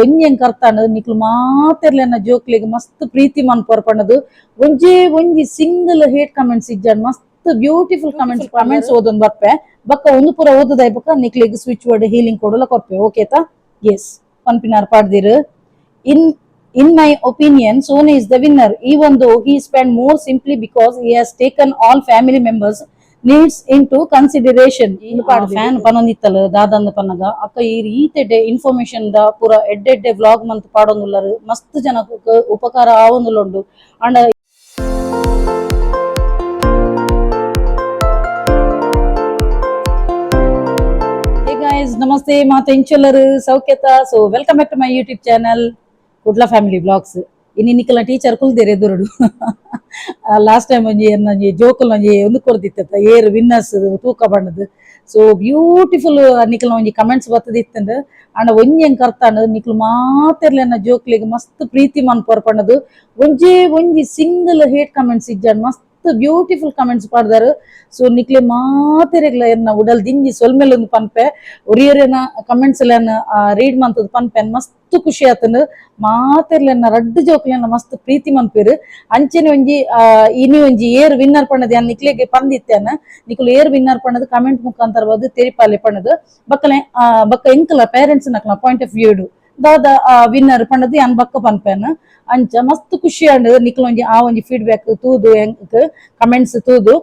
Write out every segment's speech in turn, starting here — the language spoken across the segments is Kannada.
ಒಂಜಿ ಕರ್ತಾಂಡ್ ನಿಕ್ಲು ಮಾತೆರ್ಲೆನ ಜೋಕ್ಲೆಗ್ ಮಸ್ತ್ ಪ್ರೀತಿ ಮನ್ಪರ್ ಪಂಡದು ಒಂಜಿ ಸಿಂಗಲ್ ಹೇಟ್ ಕಮೆಂಟ್ಸ್ ಇಜ್ಜಾಂಡ್ ಮಸ್ತ್ ಬ್ಯೂಟಿಫುಲ್ ಕಮೆಂಟ್ಸ್ ಓದೊಂದು ಬರ್ಪೆ ಬಕ್ಕ ಒಂದು ಪೂರ ಓದುದಾಯ್ ಬಕ್ಕ ನಿಕ್ಲೆಗ್ ಸ್ವಿಚ್ ವರ್ಡ್ ಹೀಲಿಂಗ್ ಕೊಡಲ ಕೊರ್ಪೆ ಓಕೆತಾ ಎಸ್ ಪನ್ಪಿನಾರ್ ಪಾಡ್ದಿರು in my opinion Sonu is the winner even though he spent more simply because he has taken all family members needs into consideration fan panondittala dadandu pannaga akka ee reetede information da pura edde vlog mantu paadondullaru mast janaku upakara avundulundu and hey guys namaste ma tenchularu sauketa so welcome back to my YouTube channel Kudla Family Vlogs. In Nicola teacher Kuldere Durdu. Last time on ye joke on ye Unukordi, air winners, two covered. So beautiful Nicola on the comments what the tender and a Winyan Kartana, Nicolma, Terlana joke like must Preeti man Porpanadu. One single hate comments must beautiful comments ಪಾಡ್ದಾರು ಸೊ ನಿಕ್ಲೆ ಮಾತೆ ರೆಗ್ಲ ಉಡಲ್ ದಿಂಜಿ ಸೊಲ್ಮೆಲೊಂದು ಪನ್ಪೆ ಒರಿಯರೇನ ಕಮೆಂಟ್ಸ್ ಎಲ್ಲ ರೀಡ್ ಮಂತದ ಪನ್ಪೆನ್ ಮಸ್ತ್ ಖುಷಿ ಆತಂದು ಮಾತೆರ್ಲೆನ್ನ ರಡ್ಡು ಜೋಕ್ಲೆನ್ನ ಮಸ್ತ್ ಪ್ರೀತಿ ಮನ್ಪೇರು ಅಂಚೆನೆ ಒಂಜಿ ಇನಿ ಒಂಜಿ ಏರ್ ವಿನ್ನರ್ ಪಣ್ಣದು ಯಾನ್ ನಿಕ್ಲೆಗೆ ಪಂದಿತ್ತೇನ ನಿಕ್ಲು ಏರ್ ವಿನ್ನರ್ ಪಣ್ಣದು ಕಮೆಂಟ್ ಮುಖಾಂತರ ಬದು ತೆರಿಪಾಲೆ ಪಣ್ಣದು ಬಕ್ಕ ಎಂಕಲ ಪೇರೆಂಟ್ಸ್ ನಕ್ಲ ಪಾಯಿಂಟ್ ಆಫ್ ವ್ಯೂಡು ದಾದ ವಿನ್ನರ್ ಪಣ್ಣದು ಯಾನ್ ಬಕ್ಕ ಪನ್ಪೇನ ಅಂಚ ಮಸ್ತ್ ಖುಷಿ ಅಂಡ್ ನಿಕ್ಲ ಒಂಜಿ ಆ ಒಂಜಿ ಫೀಡ್ಬ್ಯಾಕ್ ತೂದು ಎಂಕ್ ಕಮೆಂಟ್ಸ್ ತೂದು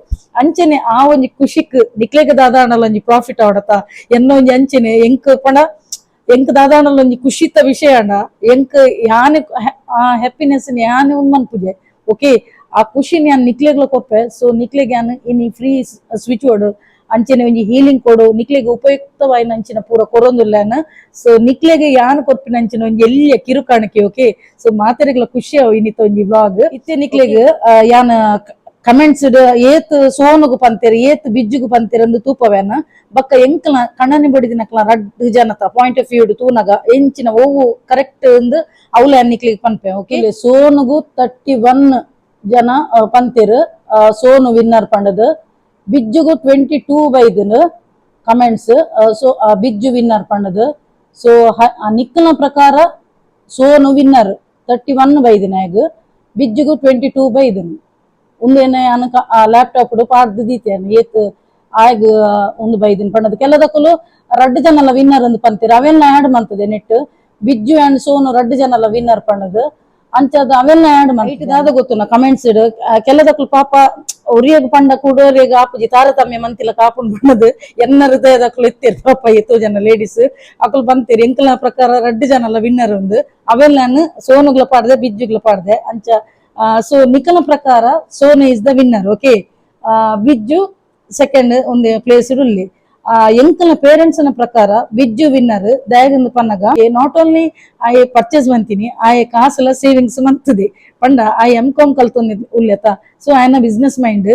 ಅಂಚನೆ ಆ ಒಂಜಿ ಖುಷಿಕ್ ನಿಕ್ಲೆಗ್ ದಾದಾಂಡಲ ಒಂಜಿ ಪ್ರಾಫಿಟ್ ಆವಡತ ಎನ್ನ ಒಂಜಿ ಅಂಚನೆ ಎಂಕ್ ಪಂಡ ಎಂಕ್ ದಾದಾಂಡಲ ಒಂಜಿ ಖುಷಿತ ವಿಷಯ ಅಂಡ ಎಂಕ್ ಯಾನ್ ಆ ಹ್ಯಾಪಿನೆಸ್ ಯಾನ್ ಮನ್ಪುಜೆ ಓಕೆ ಆ ಖುಷಿನ ಯಾನ್ ನಿಕ್ಲೆಗ್ಲ ಕೊಪ್ಪೆ ಸೊ ನಿಕ್ಲೆಗ್ ಯಾನ್ ಇನ್ ಫ್ರೀ ಸ್ವಿಚ್ ವರ್ಡ್ ಅಂಚನೆ ಒಂಜಿ ಹೀಲಿಂಗ್ ಕೊಡು ನಿಕ್ಲೆಗ್ ಉಪಯುಕ್ತವಾಯಿನ ಅಂಚಿನ ಪೂರ ಕೊರೊಂದುಲ್ಲೇನ ಸೊ ನಿಕ್ಲೆಗ್ ಯಾನ್ ಕೊರ್ಪಿನ ಅಂಚಿನ ಒಂಜಿ ಎಲ್ಲಿಯ ಕಿರುಕಾಣಿಕೆ ಓಕೆ ಸೊ ಮಾತೆರೆಗ್ಲ ಖುಷಿ ಅವ್ ಇನ್ನಿತ ಒಂಜಿ ವ್ಲಾಗ್ ಇತ್ತೆ ನಿಕ್ಲೆಗ್ ಯಾನ್ ಕಮೆಂಟ್ಸ್ ಏತ್ ಸೋನುಗು ಪಂತೇರು ಏತ್ ಬಿಜ್ಜುಗು ಪಂತೇರು ಅಂದು ತೂಪವೇನ ಬಕ್ಕ ಎಂಕಲ ಕಣ್ಣನಿ ಬಡಿದಿನಕ್ಲ ರಡ್ಡು ಜನತ ಪಾಯಿಂಟ್ ಆಫ್ ವ್ಯೂ ತೂನಗ ಎಂಚಿನ ಓವು ಕರೆಕ್ಟ್ ಅಂದು ಅವ್ಲ ನಿಕ್ಲೆಗ್ ಪನ್ಪೆ ಓಕೆ ಸೋನುಗು 31 ಜನ ಪಂತೇರು ಸೋನು ವಿನ್ನರ್ ಪಂಡದು ಬಿಜ್ಜುಗು 22 ಬೈದನು ಕಮೆಂಟ್ಸ್ ಸೊ ಬಿಜ್ಜು ವಿನ್ನರ್ ಪಣ್ಣದು ಸೊ ನಿಕ್ಕನ ಪ್ರಕಾರ ಸೋನು ವಿನ್ನರ್ 31 ಬೈದಿನಾಗ ಬಿಜ್ಜುಗು 22 ಬೈದನು ಉಂದೇನೆ ಅನಕ ಲ್ಯಾಪ್ಟಾಪ್ ಪಾಡ್ದು ದೀತೇನೆ ಏತ್ ಆಗ ಒಂದು ಬೈದಿನ ಪಣ್ಣದು ಕೆಲದಕ್ಕಲು ರಡ್ಡು ಜನಲ್ಲ ವಿನ್ನರ್ ಅಂದು ಪಂತೀರ ಅವೆಲ್ಲ ಆ್ಯಡ್ ಮಾಡ್ತದೆ ನೆಟ್ ಬಿಜ್ಜು ಅಂಡ್ ಸೋನು ರಡ್ಡು ಜನಲ್ಲ ವಿನ್ನರ್ ಪಣ್ಣದು ಅಂಚದ ಅವೆಲ್ಲ ಆ್ಯಡ್ ಮಾಡ್ತಿದಾದ ಗೊತ್ತು ಕಮೆಂಟ್ಸ್ ಕೆಲದಕ್ಕಲು ಪಾಪ ಒರಿಯಗ್ ಪಂಡ ಕೂಡೋರಿಗ ಆಪುಜಿ ತಾರತಮ್ಯ ಮಂತಿಲ ಕಾಪುನ್ ಬಣ್ಣದು ಎನ್ನ ಹೃದಯದಕ್ಕಲು ಎತ್ತಿರ್ ಪಾಪ ಎತ್ತೋ ಜನ ಲೇಡೀಸ್ ಅಕಲ್ ಬಂತೀರಿ ಎಂಕಲ ಪ್ರಕಾರ ರಡ್ಡು ಜನಲ್ಲ ವಿನ್ನರ್ ಒಂದು ಅವೆಲ್ಲ ಸೋನುಗ್ಲ ಪಾಡ್ದೆ ಬಿಜ್ಜುಗ್ಲ ಪಾಡ್ದೆ ಅಂಚ ಸೊ ನಿಕಲ ಪ್ರಕಾರ Sonu is the winner okay Biju second ಒಂದು ಪ್ಲೇಸ್ ಉಳ್ಳಿ ಎಂಕಲ ಪೇರೆಂಟ್ಸ್ ನ ಪ್ರಕಾರ Biju winner ದಯಗಂದು Pannaga not only I purchase ಮಂತೀನಿ ಆಯ ಕಾಸೆಲ್ಲ ಸೇವಿಂಗ್ಸ್ ಮಂತದೆ ಪಂಡ ಆ M.Com ಕಲ್ತೊಂದಿ ಉಲ್ಯತ ಸೊ ಆಯ್ನ ಬಿಸ್ನೆಸ್ ಮೈಂಡ್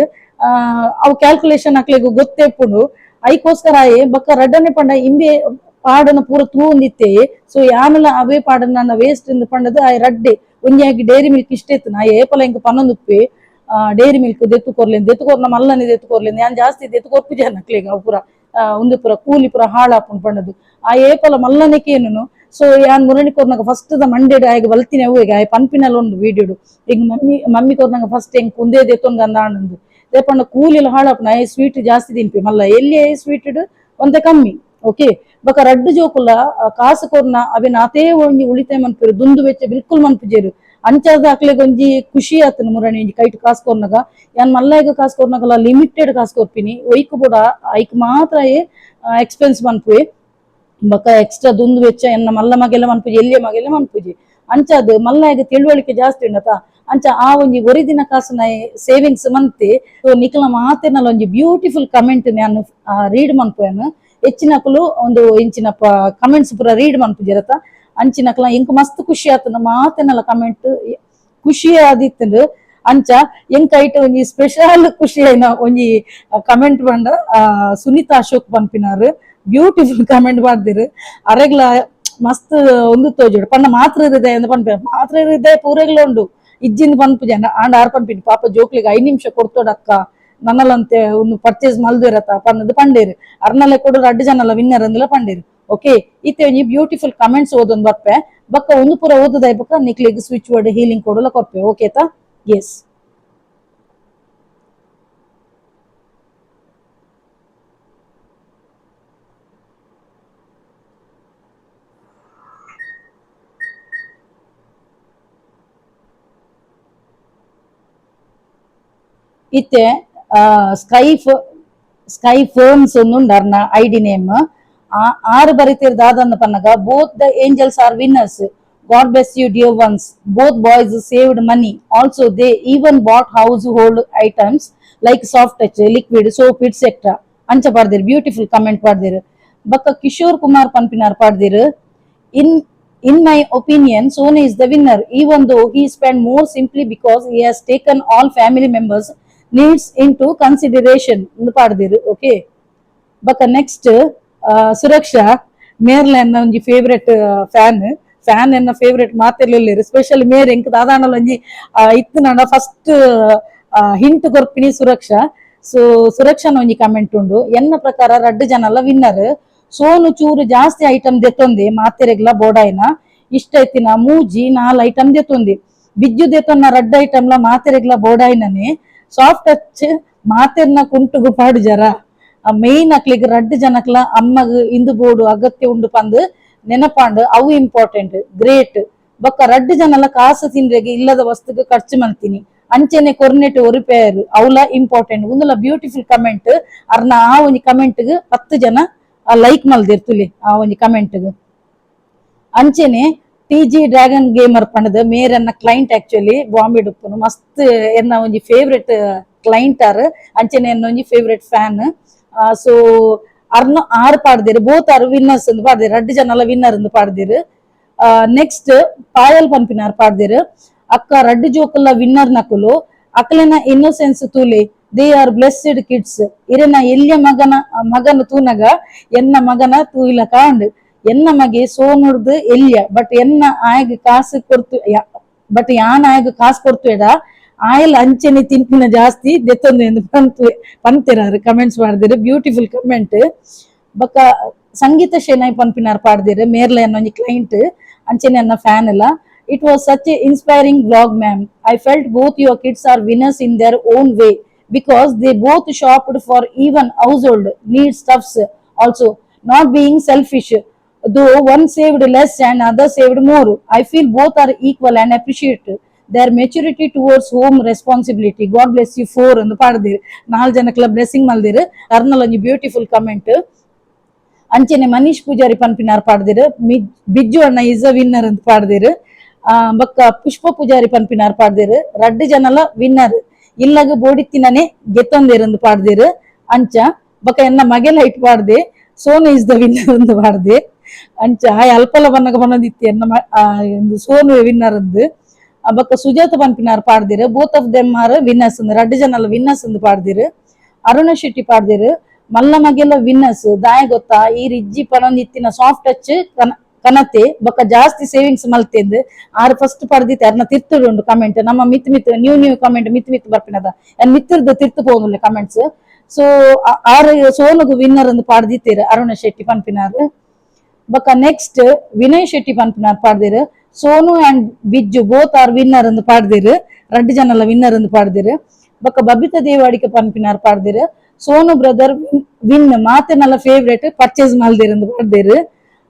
ಅವು ಕ್ಯಾಲ್ಕುಲೇಷನ್ ಹಾಕ್ಲಿಗೂ ಗೊತ್ತೇಪುಡು ಐಕೋಸ್ಕರ ಆಯೆ ಬಕ್ಕ ರಡ್ಡನೆ ಪಂಡ ಇಂಬೆ ಪಾಡನ ಪೂರ ತೂಂದಿತ್ತೆ ಸೊ ಯಾನೆಲ್ಲ ಅವೇ ಪಾಡನ ನನ್ನ ವೇಸ್ಟ್ ಇಂದ ಪಂಡದು ಆಯ್ ರಡ್ಡೆ ಒಂಜಾಗಿ ಡೈರಿ ಮಿಲ್ಕ್ ಇಷ್ಟೇತು ನಾ ಏಪಲ ಇಂಕ ಪನ್ನೊಂದುಪ್ಪೆ ಡೈರಿ ಮಿಲ್ಕ್ ದೆತ್ತುಕೊರ್ನ ಮಲ್ಲನೆ ದೆತ್ತುಕೊರ್ಲೆಂದು ಯಾನ್ ಜಾಸ್ತಿ ದೆತ್ತುಕೊರ್ಪುಜೆ ಅನ್ನಕ್ಲೇಗ ಅವು ಪೂರ ಒಂದು ಪುರ ಕೂಲಿ ಪುರ ಹಾಳಾಪುನ್ ಪಂಡದು ಆ ಏಪಲ ಮಲ್ಲನೆಕೇನು ಸೊ ಯಾನ್ ಮುರಣಿ ಕೊರ್ನಾಗ ಫಸ್ಟ್ ದ ಮಂಡೇಡ್ ಆಯ್ಗ ಬಲ್ತಿನಿ ಅವು ಆಯ್ ಪನ್ಪಿನಲ್ಲಿ ಉಂಡು ವಿಡಿಯೋಡು ಈಗ ಮಮ್ಮಿ ಕೊರ್ನಾಗ ಫಸ್ಟ್ ಹೆಂಗ್ ಕುಂದೇ ದೆತ್ತೊಂದು ಅಂದ ಆನಂದು ದೇಪಂಡ ಕೂಲಿಲ್ಲ ಹಾಳಾಪುನ ಆಯ್ ಸ್ವೀಟ್ ಜಾಸ್ತಿ ತಿನ್ಪಿ ಮಲ್ಲ ಎಲ್ಲಿ ಆಯ್ ಸ್ವೀಟ್ ಒಂದೇ ಕಮ್ಮಿ ಓಕೆ ಬಕ ರಡ್ಡು ಜೋಕುಲ ಕಾಸು ಕೊರ್ನ ಅವೆನ ಅತೇ ಒಂಜಿ ಉಳಿತಾಯ ಮನ್ಪೇರು ದುಂದು ವೆಚ್ಚ ಬಿಲ್ಕುಲ್ ಮನ್ಪುಜೇರು ಅಂಚಾದ ಹಾಕ್ಲೆಗ್ ಒಂಜಿ ಖುಷಿ ಆತನ ಮುರಣಿ ಒಂಜಿ ಕೈಟ್ ಕಾಸು ಕೊರ್ನಾಗ ಯಾನ್ ಮಲ್ಲಾಯ್ಗ ಕಾಸು ಕೊರ್ನಾಗಲ್ಲ ಲಿಮಿಟೆಡ್ ಕಾಸು ಕೊರ್ಪಿನಿ ಒಯ್ಕು ಬುಡ ಐಕ್ ಮಾತ್ರ ಎಕ್ಸ್ಪೆನ್ಸ್ ಮನ್ಪುವೆ ಬಕ ಎಕ್ಸ್ಟ್ರಾ ದುಂದು ವೆಚ್ಚ ಎನ್ನ ಮಲ್ಲ ಮಗೆಲ್ಲ ಮನ್ಪುಜಿ ಎಲ್ಲಿಯ ಮಗೆಲ್ಲ ಮನ್ಪುಜಿ ಅಂಚಾದ್ ಮಲ್ಲಾಯ್ಗ ತಿಳುವಳಿಕೆ ಜಾಸ್ತಿ ಉಂಡತ ಅಂಚ ಆ ಒಂಜಿ ಒರಿದಿನ ಕಾಸನ ಸೇವಿಂಗ್ಸ್ ಮಂತೆ ಸೊ ನಿಕ್ಲ ಮಾತೆನಲ್ಲ ಒಂಜಿ ಬ್ಯೂಟಿಫುಲ್ ಕಮೆಂಟ್ ನಾನು ರೀಡ್ ಮನ್ಪುವೆನು ಹೆಚ್ಚಿನಕಲು ಒಂದು ಇಂಚಿನ ಕಮೆಂಟ್ಸ್ ಪೂರ ರೀಡ್ ಮನ್ಪುಜಿರತ ಅಂಚಿನಕ್ಲ ಎಂಕ್ ಮಸ್ತ್ ಖುಷಿ ಆತನ ಮಾತೆನಲ್ಲ ಕಮೆಂಟ್ ಖುಷಿ ಆದಿತ್ತು ಅಂಚ ಎಂಕ್ ಐಟ್ ಒಂಜಿ ಸ್ಪೆಷಲ್ ಖುಷಿ ಐನ ಒಂಜಿ ಕಮೆಂಟ್ ಬಂಡ ಸುನೀತಾ ಅಶೋಕ್ ಪನ್ಪಿನಾರು ಬ್ಯೂಟಿಫುಲ್ ಕಮೆಂಟ್ ಮಾಡ್ದಿರು ಅರೆಗ್ಲ ಮಸ್ತ್ ಒಂದು ತೋಜುಡು ಪಂಡ ಮಾತ್ರ ಹೃದಯ ಅಂತ ಪನ್ಪೆ ಮಾತ್ರ ಹೃದಯ ಪೂರೆಗ್ಲ ಉಂಡು ಇಜ್ಜಿಂದ ಪನ್ಪುಜಿ ಆಂಡ ಆರ್ ಪನ್ಪಿನಿ ಪಾಪ ಜೋಕ್ಲಿಗೆ 5 ನಿಮಿಷ ಕೊಡ್ತೋಡಕ್ಕ ನನ್ನಲಂತೆ ಒಂದು ಪರ್ಚೇಸ್ ಮಲ್ದಿರತ್ತ ಪನ್ನದು ಪಂಡೇರು ಅರ್ನಲೆ ಕೊಡು ರಡ್ಡು ಜನಲ್ಲ ವಿನ್ನರ್ ಅಂದೆಲ್ಲ ಪಂಡೇರು ಓಕೆ ಇತ್ತೆ ಒಂಜಿ ಬ್ಯೂಟಿಫುಲ್ ಕಮೆಂಟ್ಸ್ ಓದೊಂದು ಬರ್ಪೆ ಬಕ್ಕ ಒಂದು ಪೂರ ಓದದ ಬಕ್ಕ ನಿಕ್ಲಿಗೆ ಸ್ವಿಚ್ ವರ್ಡ್ ಹೀಲಿಂಗ್ ಕೊಡಲ್ಲ ಕೊರ್ಪೆ ಓಕೆತಾ ಎಸ್. ಇತ್ತೆ ಸ್ಕೈ ಫರ್ಮ್ಸ್ ಉಂಡರ್ನ ಐಡಿ ನೇಮ್ ಆರು ಬರಿತಿರ್ದಾದಂದ ಪನ್ನಗ both the angels are winners. God bless you dear ones. Both boys saved money. Also they even bought household items like soft touch, liquid, soap etcetera ಅಂಚ ಪಾಡ್ದಿರು. Beautiful comment ಪಾಡ್ದಿರು. ಬಕ್ಕ ಕಿಶೋರ್ ಕುಮಾರ್ ಪನ್ಪಿನಾರ್ ಪಾಡ್ದಿರು. ಇನ್ In my opinion, Sony is the winner, even though he spent more simply because he has taken all family members' needs into consideration. Okay. But next, Suraksha, Merle and Nanji favorite fan and favorite Mathilil, especially Mer Ink, Dadana Lanji, Itana first hint Gorpini Suraksha. So Suraksha Nonji comment undu, Yenna Prakara Radajanala winner. Sonu ಚೂರು ಜಾಸ್ತಿ ಐಟಮ್ ದೆತ್ತೊಂದೆ ಮಾತೆರೆಗ್ಲ ಬೋಡಾಯ್ನ ಇಷ್ಟ ಐತಿನ ಮೂಜಿ 4 ಐಟಮ್ ದೆತ್ತೊಂದೆ ಬಿಜ್ಜು ದೆತ್ತೊನ್ನ ರಡ್ಡ ಐಟಮ್ಲ ಮಾತೆರೆಗ್ಲ ಬೋಡಾಯ್ನನೆ ಸಾಫ್ಟ್ ಟಚ್ ಮಾತೆರ್ನ ಕುಂಟುಗು ಪಾಡು ಜರ ಮೇಯ್ನ್ ಅಕ್ಲಿಗೆ ರಡ್ಡ ಜನಕ್ಲ ಅಮ್ಮಗ್ ಇಂದು ಬೋಡು ಅಗತ್ಯ ಉಂಡು ಪಂದು ನೆನಪಾಂಡು ಅವು ಇಂಪಾರ್ಟೆಂಟ್ ಗ್ರೇಟ್. ಬೊಕ್ಕ ರಡ್ಡ ಜನಲ ಕಾಸು ತಿಂದ್ರೆಗೆ ಇಲ್ಲದ ವಸ್ತುಗೆ ಖರ್ಚು ಮಲ್ತೀನಿ ಅಂಚೆನೆ ಕೊರ್ನೆಟ್ ಒರಿಪೇರು ಅವಲ ಇಂಪಾರ್ಟೆಂಟ್ ಒಂದಲ ಬ್ಯೂಟಿಫುಲ್ ಕಮೆಂಟ್. ಅರ್ನ ಆ ಒಂದು ಕಮೆಂಟ್ಗೆ 10 ಜನ ಲೈಕ್ ಮಲ್ದಿರ್ತುಲಿ ಆ ಒಂದು ಕಮೆಂಟ್. ಅಂಚೆನೆ ಟಿ.ಜಿ. ಡ್ರ್ಯಾಗನ್ ಗೇಮರ್ ಪಂಡದ ಮೇರನ್ನ ಕ್ಲೈಂಟ್ ಆಕ್ಚುಲಿ ಬಾಂಬೆ ಡುಪ್ಪುನು ಮಸ್ತ್ ಎನ್ನ ಒಂಜಿ ಫೇವ್ರೆಟ್ ಕ್ಲೈಂಟ್ ಆರ್ ಅಂಚೆನೆ ಎನ್ನ ಒಂಜಿ ಫೇವ್ರೆಟ್ ಫ್ಯಾನ್. ಸೊ ಅರ್ನ ಆರು ಪಾಡ್ದಿರು ಬೋತ್ ಆರ್ ವಿನ್ನರ್ಸ್ ಎಂದು ಪಾಡ್ದಿರು ರಡ್ಡು ಜನಲ ವಿನ್ನರ್ ಎಂದು ಪಾಡ್ದಿರು. ನೆಕ್ಸ್ಟ್ ಪಾಯಲ್ ಪಂಪಿನಾರ್ ಪಾಡ್ದಿರು. ಅಕ್ಕ ರಡ್ಡು ಜೋಕುಲ್ಲ ವಿನ್ನರ್ ನಕುಲು ಅಕ್ಲೆನ ಇನ್ನೋಸೆನ್ಸ್ ತೂಲಿ ದೇ ಆರ್ ಬ್ಲೆಸ್ಡ್ ಕಿಡ್ಸ್. ಇರೆನ ಎಲ್ಲಿಯ ಮಗನ ತೂನಗ ಎನ್ನ ಮಗನ ತೂಯಿಲ ಕಾಂಡ್ ಎನ್ನ ಮಗೆ ಸೋನುಡ್ದು ಎಲ್ಲಿಯ ಬಟ್ ಎನ್ನ ಆಯಗ್ ಕಾಸು ಕೊರ್ತು ಬಟ್ ಯಾನ್ ಆಯಗ್ ಕಾಸು ಕೊರ್ತು ಎಡ ಆಯಲ್ ಅಂಚೆನೆ ತಿಂಪಿನ ಜಾಸ್ತಿ ದೆತ್ತೊಂದು ಎಂದು ಪಂತಿರಾರು ಕಮೆಂಟ್ಸ್ ಮಾಡ್ದಿರು. Beautiful comment. ಬಕ್ಕ ಸಂಗೀತ ಶೆನೈ ಪಂಪಿನಾರ್ ಪಾಡ್ದಿರು ಮೇರ್ಲೆ ಅನ್ನೋ ಕ್ಲೈಂಟ್ ಅಂಚೆನೆ ಅನ್ನ ಫ್ಯಾನ್ ಎಲ್ಲ. It was such a inspiring vlog, ma'am. I felt both your kids are winners in their own way because they both shopped for even household need stuffs also, not being selfish. Though one saved less and other saved more, I feel both are equal and appreciate their maturity towards home responsibility. God bless you for and paaddir 4 janakla blessing maldir. Arnal onji beautiful comment. ಅಂಚೆನೆ ಮನೀಶ್ ಪೂಜಾರಿ ಪನ್ಪಿನಾರ್ ಪಾಡ್ದಿರು ಬಿಜ್ಜು ಅಣ್ಣ ಇಸ್ ಅ ವಿನ್ನರ್ ಅಂತ ಪಾಡ್ದಿರು. ಬಕ್ಕ ಪುಷ್ಪ ಪೂಜಾರಿ ಪನ್ಪಿನಾರ್ ಪಾಡ್ದಿರು ರಡ್ಡು ಜನಲ ವಿನ್ನರ್ ಇಲ್ಲಗ ಬೋಡಿತ್ತಿನೇ ಗೆತ್ತೊಂದೇರಂದು ಪಾಡ್ದಿರು ಅಂಚ. ಬಕ್ಕ ಎನ್ನ ಮಗೆಲ ಇಟ್ ಪಾಡ್ದೆ ಸೋನು ಇಸ್ ದ ವಿನ್ನರ್ ಎಂದು ಪಾಡ್ದೆ ಅಂಚ ಆಯ್ ಅಲ್ಪಲ ಬನ್ನಗ ಬನ್ನದಿತ್ತಿ ಎನ್ನ ಸೋನು ವಿನ್ನರ್ ಅಂದು. ಬಕ್ಕ ಸುಜಾತ ಪನ್ಪಿನಾರ್ ಪಾಡ್ದಿರು both of them are winners ಅಂದು ರಡ್ಡು ಜನಲ ವಿನ್ನರ್ಸ್ ಎಂದು ಪಾಡ್ದಿರು. ಅರುಣ ಶೆಟ್ಟಿ ಪಾಡ್ದಿರು ಮಲ್ಲ ಮಗೆಲ್ಲ ವಿನ್ನರ್ಸ್ ದಾಯ ಗೊತ್ತಾ ಈ ರಿಜ್ಜಿ ಪನೊಂದಿತ್ತಿನ ಸಾಫ್ಟ್ ಟಚ್ ಕನತೆ ಬೊಕ್ಕ ಜಾಸ್ತಿ ಸೇವಿಂಗ್ಸ್ ಮಲ್ತೆಂದು ಆರು ಫಸ್ಟ್ ಪಡೆದಿತ್ತೆ ಅರ್ನ ತಿರ್ತುಂಡು ಕಮೆಂಟ್ ನಮ್ಮ ಮಿತ್ ನ್ಯೂ ಕಮೆಂಟ್ ಮಿತ್ ಬರ್ಪಿನದ ಮಿತ್ರದ್ದು ತಿರ್ತು ಹೋಗಲ್ಲ ಕಮೆಂಟ್ಸ್. ಸೊ ಆರು ಸೋನುಗು ವಿನ್ನರ್ ಎಂದು ಪಾಡ್ದಿತ್ತೀರ ಅರುಣ ಶೆಟ್ಟಿ ಪನ್ಪಿನಾರ್. ಬೊಕ್ಕ ನೆಕ್ಸ್ಟ್ ವಿನಯ್ ಶೆಟ್ಟಿ ಪನ್ಪಿನಾರ್ ಪಾಡ್ದಿರು Sonu and Bijju both are winner ಎಂದು ಪಾಡ್ದಿರು ರಡ್ಡು ಜನಲ ವಿನ್ನರ್ ಎಂದು ಪಾಡ್ದಿರು. ಬೊಕ್ಕ ಬಬಿತಾ ದೇವಾಡಿಕೆ ಪನ್ಪಿನಾರ್ ಪಾಡ್ದಿರು ಸೋನು ಬ್ರದರ್ ವಿನ್ ಮಾತೆನಲ್ಲ ಫೇವ್ರೇಟ್ ಪರ್ಚೇಸ್ ಮಲ್ದಿರು ಎಂದು ಪಾಡ್ದಿರು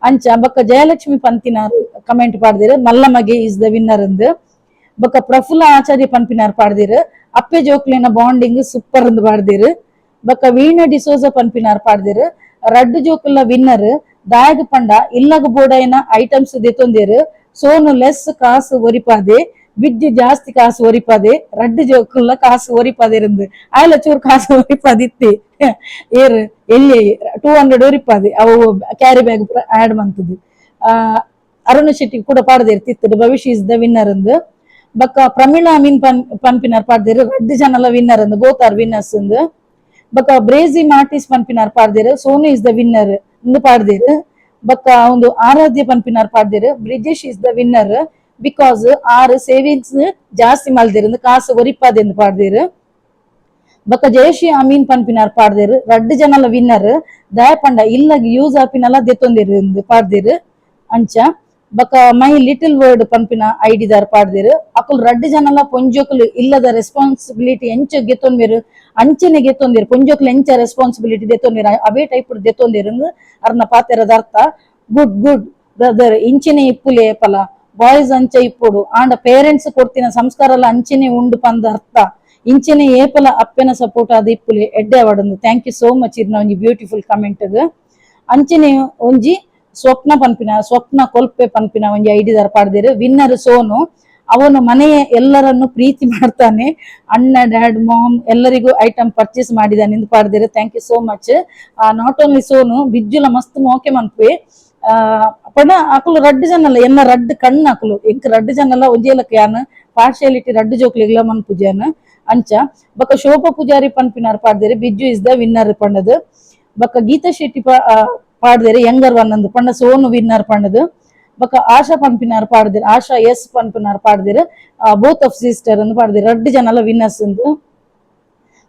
ಅಂಚ. ಬೊಕ್ಕ ಜಯಲಕ್ಷ್ಮಿ ಪಂತಿನಾರ್ ಕಮೆಂಟ್ ಪಾಡ್ದಿರು ಮಲ್ಲ ಮಗೆ ಇಸ್ ದ ವಿನ್ನರ್ ಎಂದು. ಬೊಕ್ಕ ಪ್ರಫುಲ್ಲ ಆಚಾರ್ಯ ಪನ್ಪಿನಾರ್ ಪಾಡ್ದಿರು ಅಪ್ಪೆ ಜೋಕ್ಲಿನ ಬಾಂಡಿಂಗ್ ಸೂಪರ್ ಎಂದು ಪಾಡ್ದಿರು. ಬೊಕ್ಕ ವೀಣಾ ಡಿಸೋಜ ಪನ್ಪಿನಾರ್ ಪಾಡ್ದಿರು ರಡ್ಡು ಜೋಕುಲ್ಲ ವಿನ್ನರ್ ದಾಯಗ ಪಂಡ ಇಲ್ಲಗ ಬೋಡೈನ ಐಟಮ್ಸ್ ದೆತೊಂದೇರು ಸೋನು ಲೆಸ್ ಕಾಸು ಒರಿಪಾದೆ ಬಿಜ್ಜು ಜಾಸ್ತಿ ಕಾಸು ಒರಿಪಾದೆ ರಡ್ಡು ಜೋಕುಲ್ಲ ಕಾಸು ಒರಿಪಾದಿರಂದು ಆಯ್ಲ ಚೂರು ಕಾಸು ಒರಿಪಾದಿತ್ತಿ ಏರು ಎಲ್ಲಿ 200 ಒರಿಪಾದೆ ಅವು ಕ್ಯಾರಿ ಬ್ಯಾಗ್ ಆಡ್ ಮಂತದ್ದು. ಅರುಣ ಶೆಟ್ಟಿ ಕೂಡ ಪಾಡ್ದಿರ್ತಿತ್ತು ಭವಿಷ್ಯ ಇಸ್ ದ ವಿನ್ನರ್ ಎಂದು. ಬೊಕ್ಕ ಪ್ರಮೀಳಾ ಅಮೀನ್ ಪನ್ಪಿನಾರ್ ಪಾಡ್ದಿರು ರಡ್ಡು ಜನಲ ವಿನ್ನರ್ ಎಂದು ಬೋತ್ ಆರ್ ವಿನ್ನರ್ಸ್ ಎಂದು. ಬೊಕ್ಕ ಬ್ರೇಜಿ ಮಾರ್ಟಿಸ್ ಪನ್ಪಿನಾರ್ ಪಾಡ್ದಿರು ಸೋನು ಇಸ್ ದ ವಿನ್ನರ್ ಎಂದು ಪಾಡ್ದಿರು. ಬೊಕ್ಕ ಒಂದು ಆರಾಧ್ಯ ಪನ್ಪಿನಾರ್ ಪಾಡ್ದಿರು Brijesh is the winner because are savings ಜಾಸ್ತಿ ಮಲ್ದಿರು ಕಾಸು ಒರಿಪಾದೆ ಎಂದು ಪಾಡ್ದಿರು. ಬೊಕ್ಕ ಜಯಶ್ರೀ ಅಮೀನ್ ಪನ್ಪಿನಾರ್ ಪಾಡ್ದಿರು ರಡ್ಡು ಜನಲ ವಿನ್ನರ್ ದಯ ಪಂಡ ಇಲ್ಲಗ ಯೂಸ್ ಆಪಿನಲ್ಲ ದೆತ್ತೊಂದಿರು ಎಂದು ಪಾಡ್ದಿರು ಅಂಚ. ಬಕ ಮೈ ಲಿಟಲ್ ವರ್ಡ್ ಪಂಪಿನ ಐಡಿದಾರ್ ಪಾಡ್ದಿರು ಅಕುಲು ರಡ್ಡ್ ಜನಲ ಪೊಂಜೋಕುಲು ಇಲ್ಲದ ರೆಸ್ಪಾನ್ಸಿಬಿಲಿಟಿ ಎಂಚ ಗೆತ್ತೊಂದಿರು ಅಂಚನೆ ಗೆತ್ತೊಂದಿರು ಪೊಂಜೋಕುಲು ಎಂಚ ರೆಸ್ಪಾನ್ಸಿಬಿಲಿಟಿ ದೆತ್ತೊಂದಿರು ಅವೇ ಟೈಪ್ ದೆತ್ತೊಂದಿರು ಅರ್ನ ಪಾತೆರದ ಅರ್ಥ ಗುಡ್ ಗುಡ್ ಬ್ರದರ್ ಇಂಚಿನೆ ಇಪ್ಪುಲೆ ಪಲ ಬಾಯ್ಸ್ ಅಂಚ ಇಪ್ಪುಡು ಆಂಡ ಪೇರೆಂಟ್ಸ್ ಕೊಡ್ತಿನ ಸಂಸ್ಕಾರ ಅಂಚಿನೆ ಉಂಡು ಪಂದ ಅರ್ಥ ಇಂಚಿನೆ ಏಪಲ ಅಪ್ಪೆನ ಸಪೋರ್ಟ್ ಆದ ಇಪ್ಪುಲೆ ಎಡ್ಡೆ ಅವಡಂದು ಥ್ಯಾಂಕ್ ಯು ಸೋ ಮಚ್ ಇರ್ನ ಒಂಜಿ ಬ್ಯೂಟಿಫುಲ್ ಕಮೆಂಟ್ ಅಂಚಿನೆ ಒಂಜಿ ಸ್ವಪ್ನ ಕೊಲ್ಪೆ ಪನ್ಪಿನ ಒಂಜಿ ಐಡಿದಾರ್ ಪಾಡ್ದಿರು ವಿನ್ನರ್ ಸೋನು ಅವನು ಮನೆಯ ಎಲ್ಲರನ್ನು ಪ್ರೀತಿ ಮಾಡ್ತಾನೆ ಅಣ್ಣ ಡ್ಯಾಡ್ ಮಾಮ್ ಎಲ್ಲರಿಗೂ ಐಟಮ್ ಪರ್ಚೇಸ್ ಮಾಡಿದಾನೆ ಎಂದು ಪಾಡ್ದಿರು thank you so much not only Sonu ಬಿಜ್ಜುಲ ಮಸ್ತ್ ಮೋಕೆ ಮನ್ಪೆ ಪಂಡ ಅಕುಲು ರಡ್ಡ್ ಜನಲ್ಲ ಎನ್ನ ರಡ್ಡ್ ಕಣ್ಣು ಅಕುಲು ಎಂಕ್ ರಡ್ಡ್ ಜನಲ್ಲ ಒಂಜೇಲಕ್ ಯಾನ್ ಪಾರ್ಶಿಯಾಲಿಟಿ ರಡ್ಡ್ ಜೋಕ್ಲಿಗ್ಲ ಮನ್ಪುಜಾನ್ ಅಂಚ ಬೊಕ ಶೋಭಾ ಪೂಜಾರಿ ಪನ್ಪಿನಾರ್ ಪಾಡ್ದಿರು ಬಿಜ್ಜು ಇಸ್ ದ ವಿನ್ನರ್ ಪಂಡದು ಬೊಕ ಗೀತಾ ಶೆಟ್ಟಿ ಪಾಡ್ದಿರು ಯಂಗರ್ ಒನ್ ಅಂದು ಪಂಡ ಸೋನು ವಿನ್ನರ್ ಪಂಡದು ಬೊಕ ಆಶಾ ಪನ್ಪಿನಾರ್ ಪಾಡ್ದಿರು ಆಶಾ ಎಸ್ ಪನ್ಪಿನಾರ್ ಪಾಡ್ದಿರು ಬೋತ್ ಆಫ್ ಸಿಸ್ಟರ್ ಅಂದು ಪಾಡ್ದಿರು ರಡ್ಡ್ ಜನಲ ವಿನ್ನರ್ಸ್ ಅಂದು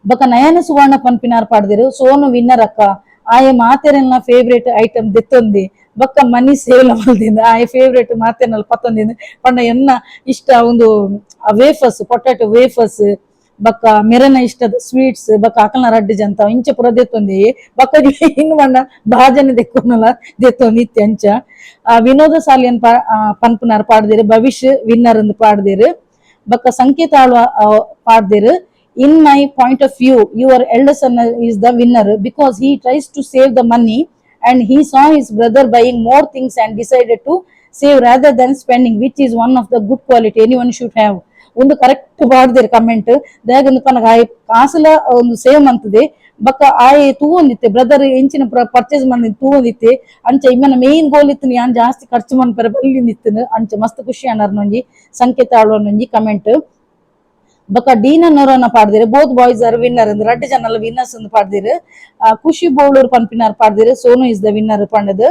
ಬೊಕ ನಯನ ಸುವರ್ಣ ಪನ್ಪಿನಾರ್ ಪಾಡ್ದಿರು ಸೋನು ವಿನ್ನರ್ ಅಕ್ಕ ಆಯೆ ಮಾತೆರೆಲ್ನ ಫೇವ್ರೇಟ್ ಐಟಮ್ ದೆತ್ತೊಂದಿ ಬೊಕ್ಕ ಮನಿ ಸೇವ್ಲ ಮಲ್ದಿಂದ ಆಯೆ ಫೇವ್ರೇಟ್ ಮಾತೆರ್ನಲ್ ಪತ್ತೊಂದಿಂದು ಪಂಡ ಎನ್ನ ಇಷ್ಟ ಒಂದು ವೇಫರ್ಸ್ ಪೊಟ್ಯಾಟೊ ವೇಫರ್ಸ್ ಬೊಕ್ಕ ಮೆರನ ಇಷ್ಟದ ಸ್ವೀಟ್ಸ್ ಬೊಕ್ಕ ಅಕಲ್ನ ರಡ್ಡ್ ಜಂತ ಇಂಚ ಪುರ ದೆತ್ತೊಂದಿ ಬೊಕ್ಕ ಇನ್ನು ಬಣ್ಣ ಭಾಜನೆ ದೆಕ್ಕೊನಲ ದೆತ್ತೊಂದಿ ಇತ್ತೆ ಅಂಚ ವಿನೋದ ಸಾಲಿಯನ್ ಪನ್ಪುನಾರ್ ಪಾಡ್ದಿರು ಭವಿಷ್ ವಿನ್ನರ್ ಅಂದು ಪಾಡ್ದಿರು ಬೊಕ್ಕ ಸಂಕೇತ Alva ಪಾಡ್ದಿರು in my point of view your elder son is the winner because he tries to save the money and he saw his brother buying more things and decided to save rather than spending, which is one of the good quality anyone should have. ಒಂದು ಕರೆಕ್ಟ್ ಪಾಡ್ದಿರು ಕಮೆಂಟ್ ದಾಗಂದು ಪನಗ ಆಯ್ ಕಾಸುಲ ಒಂದು ಸೇವ್ ಮಂತದೆ ಬೊಕ್ಕ ಆಯ್ ತೂವೊಂದಿತ್ತೆ ಬ್ರದರ್ ಎಂಚಿನ ಪರ್ಚೇಸ್ ಮಾಡಿ ತೂವೊಂದಿತ್ತೆ ಅಂಚ ಇಮ್ಮನ ಮೇನ್ ಗೋಲ್ ಇತ್ತು ಯಾನ್ ಜಾಸ್ತಿ ಖರ್ಚು ಮನ್ಪರೆ ಬಲ್ಲಿಂದಿತ್ತು ಅಂಚ ಮಸ್ತ್ ಖುಷಿ ಅನ್ನರ್ನೊಂಜಿ ಸಂಕೇತ ಆಳ್ವನೊಂಜಿ ಕಮೆಂಟ್ ಬೊಕ Deena ನೊರೋನ ಪಾಡ್ದಿರು both boys are winner ಅಂದ್ ರಡ್ಡ್ ಜನಲ ವಿನ್ನರ್ಸ್ ಅಂದ್ ಪಾಡ್ದಿರು ಖುಷಿ ಬೋಳೂರ್ ಪನ್ಪಿನಾರ್ ಪಾಡ್ದಿರು ಸೋನು ಇಸ್ ದ ವಿನ್ನರ್ ಪಂಡದು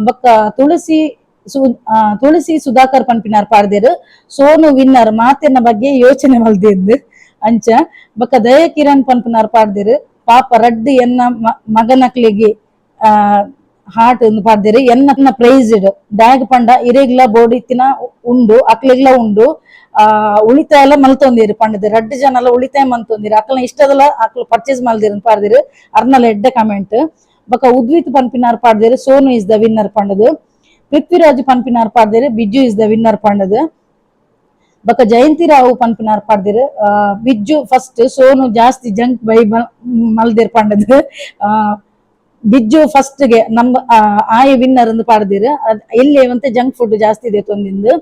ಬೊಕ ತುಳಸಿ ಸುಧಾಕರ್ ಪನ್ಪಿನಾರ್ ಪಾಡ್ದಿರು ಸೋನು ವಿನ್ನರ್ ಮಾತಿನ ಬಗ್ಗೆ ಯೋಚನೆ ಮಲ್ದಿದ್ದು ಅಂಚ ಬೊಕ ದಯ ಕಿರಣ್ ಪನ್ಪಿನಾರ್ ಪಾಡ್ದಿರು ಪಾಪ ರಡ್ಡ್ ಎನ್ನ ಮಗನಕ್ಲಿಗೆ ಹಾರ್ಟ್ ಒಂದು ಪಾಡ್ದಿರು ಎನ್ನ ಪ್ರೈಸ್ಡ್ ಡ್ಯಾಗ್ ಪಂಡ ಇರೆಗ್ಲ ಬೋಡಿತ್ತಿನ ಉಂಡು ಅಕ್ಲೆಗ್ಲ ಉಂಡು ಉಳಿತಾಯ ಎಲ್ಲ ಮಲ್ತೊಂದಿರು ಪಂಡದು ರಡ್ಡ್ ಜನ ಎಲ್ಲ ಉಳಿತಾಯ ಮಲ್ತೊಂದಿರು ಅಕ್ಲ ಇಷ್ಟದಲ್ಲ ಅಕ್ಲು ಪರ್ಚೇಸ್ ಮಲ್ದಿರು ಪಾಡ್ದಿರು ಅರ್ನಲ ಎಡ್ಡೆ ಕಮೆಂಟ್ ಬೊಕ ಉದ್ವಿತ್ ಪನ್ಪಿನಾರ್ ಪಾಡ್ದಿರು ಸೋನು ಇಸ್ ದ ವಿನ್ನರ್ ಪಂಡದು ಪೃಥ್ವಿರಾಜ್ ಪನ್ಪಿನಾರ್ ಪಾಡ್ದಿರು ಬಿಜ್ಜು ಇಸ್ ದ ವಿನ್ನರ್ ಪಂಡದು ಬೊಕ ಜಯಂತಿ ರಾವ್ ಪನ್ಪಿನಾರ್ ಪಾಡ್ದಿರು ಬಿಜ್ಜು ಫಸ್ಟ್ ಸೋನು ಜಾಸ್ತಿ ಜಂಕ್ ಬೈ ಮಲ್ದಿರು ಪಂಡದು ಬಿಜ್ಜು ಫಸ್ಟ್ ಗೆ ಆಯ್ ವಿನ್ನರ್ ಅಂದು ಪಾಡ್ದಿರು ಎಲ್ಲಿ ಮತ್ತೆ ಜಂಕ್ ಫುಡ್ ಜಾಸ್ತಿ ಇದೆ ತೊಂದಿಂದು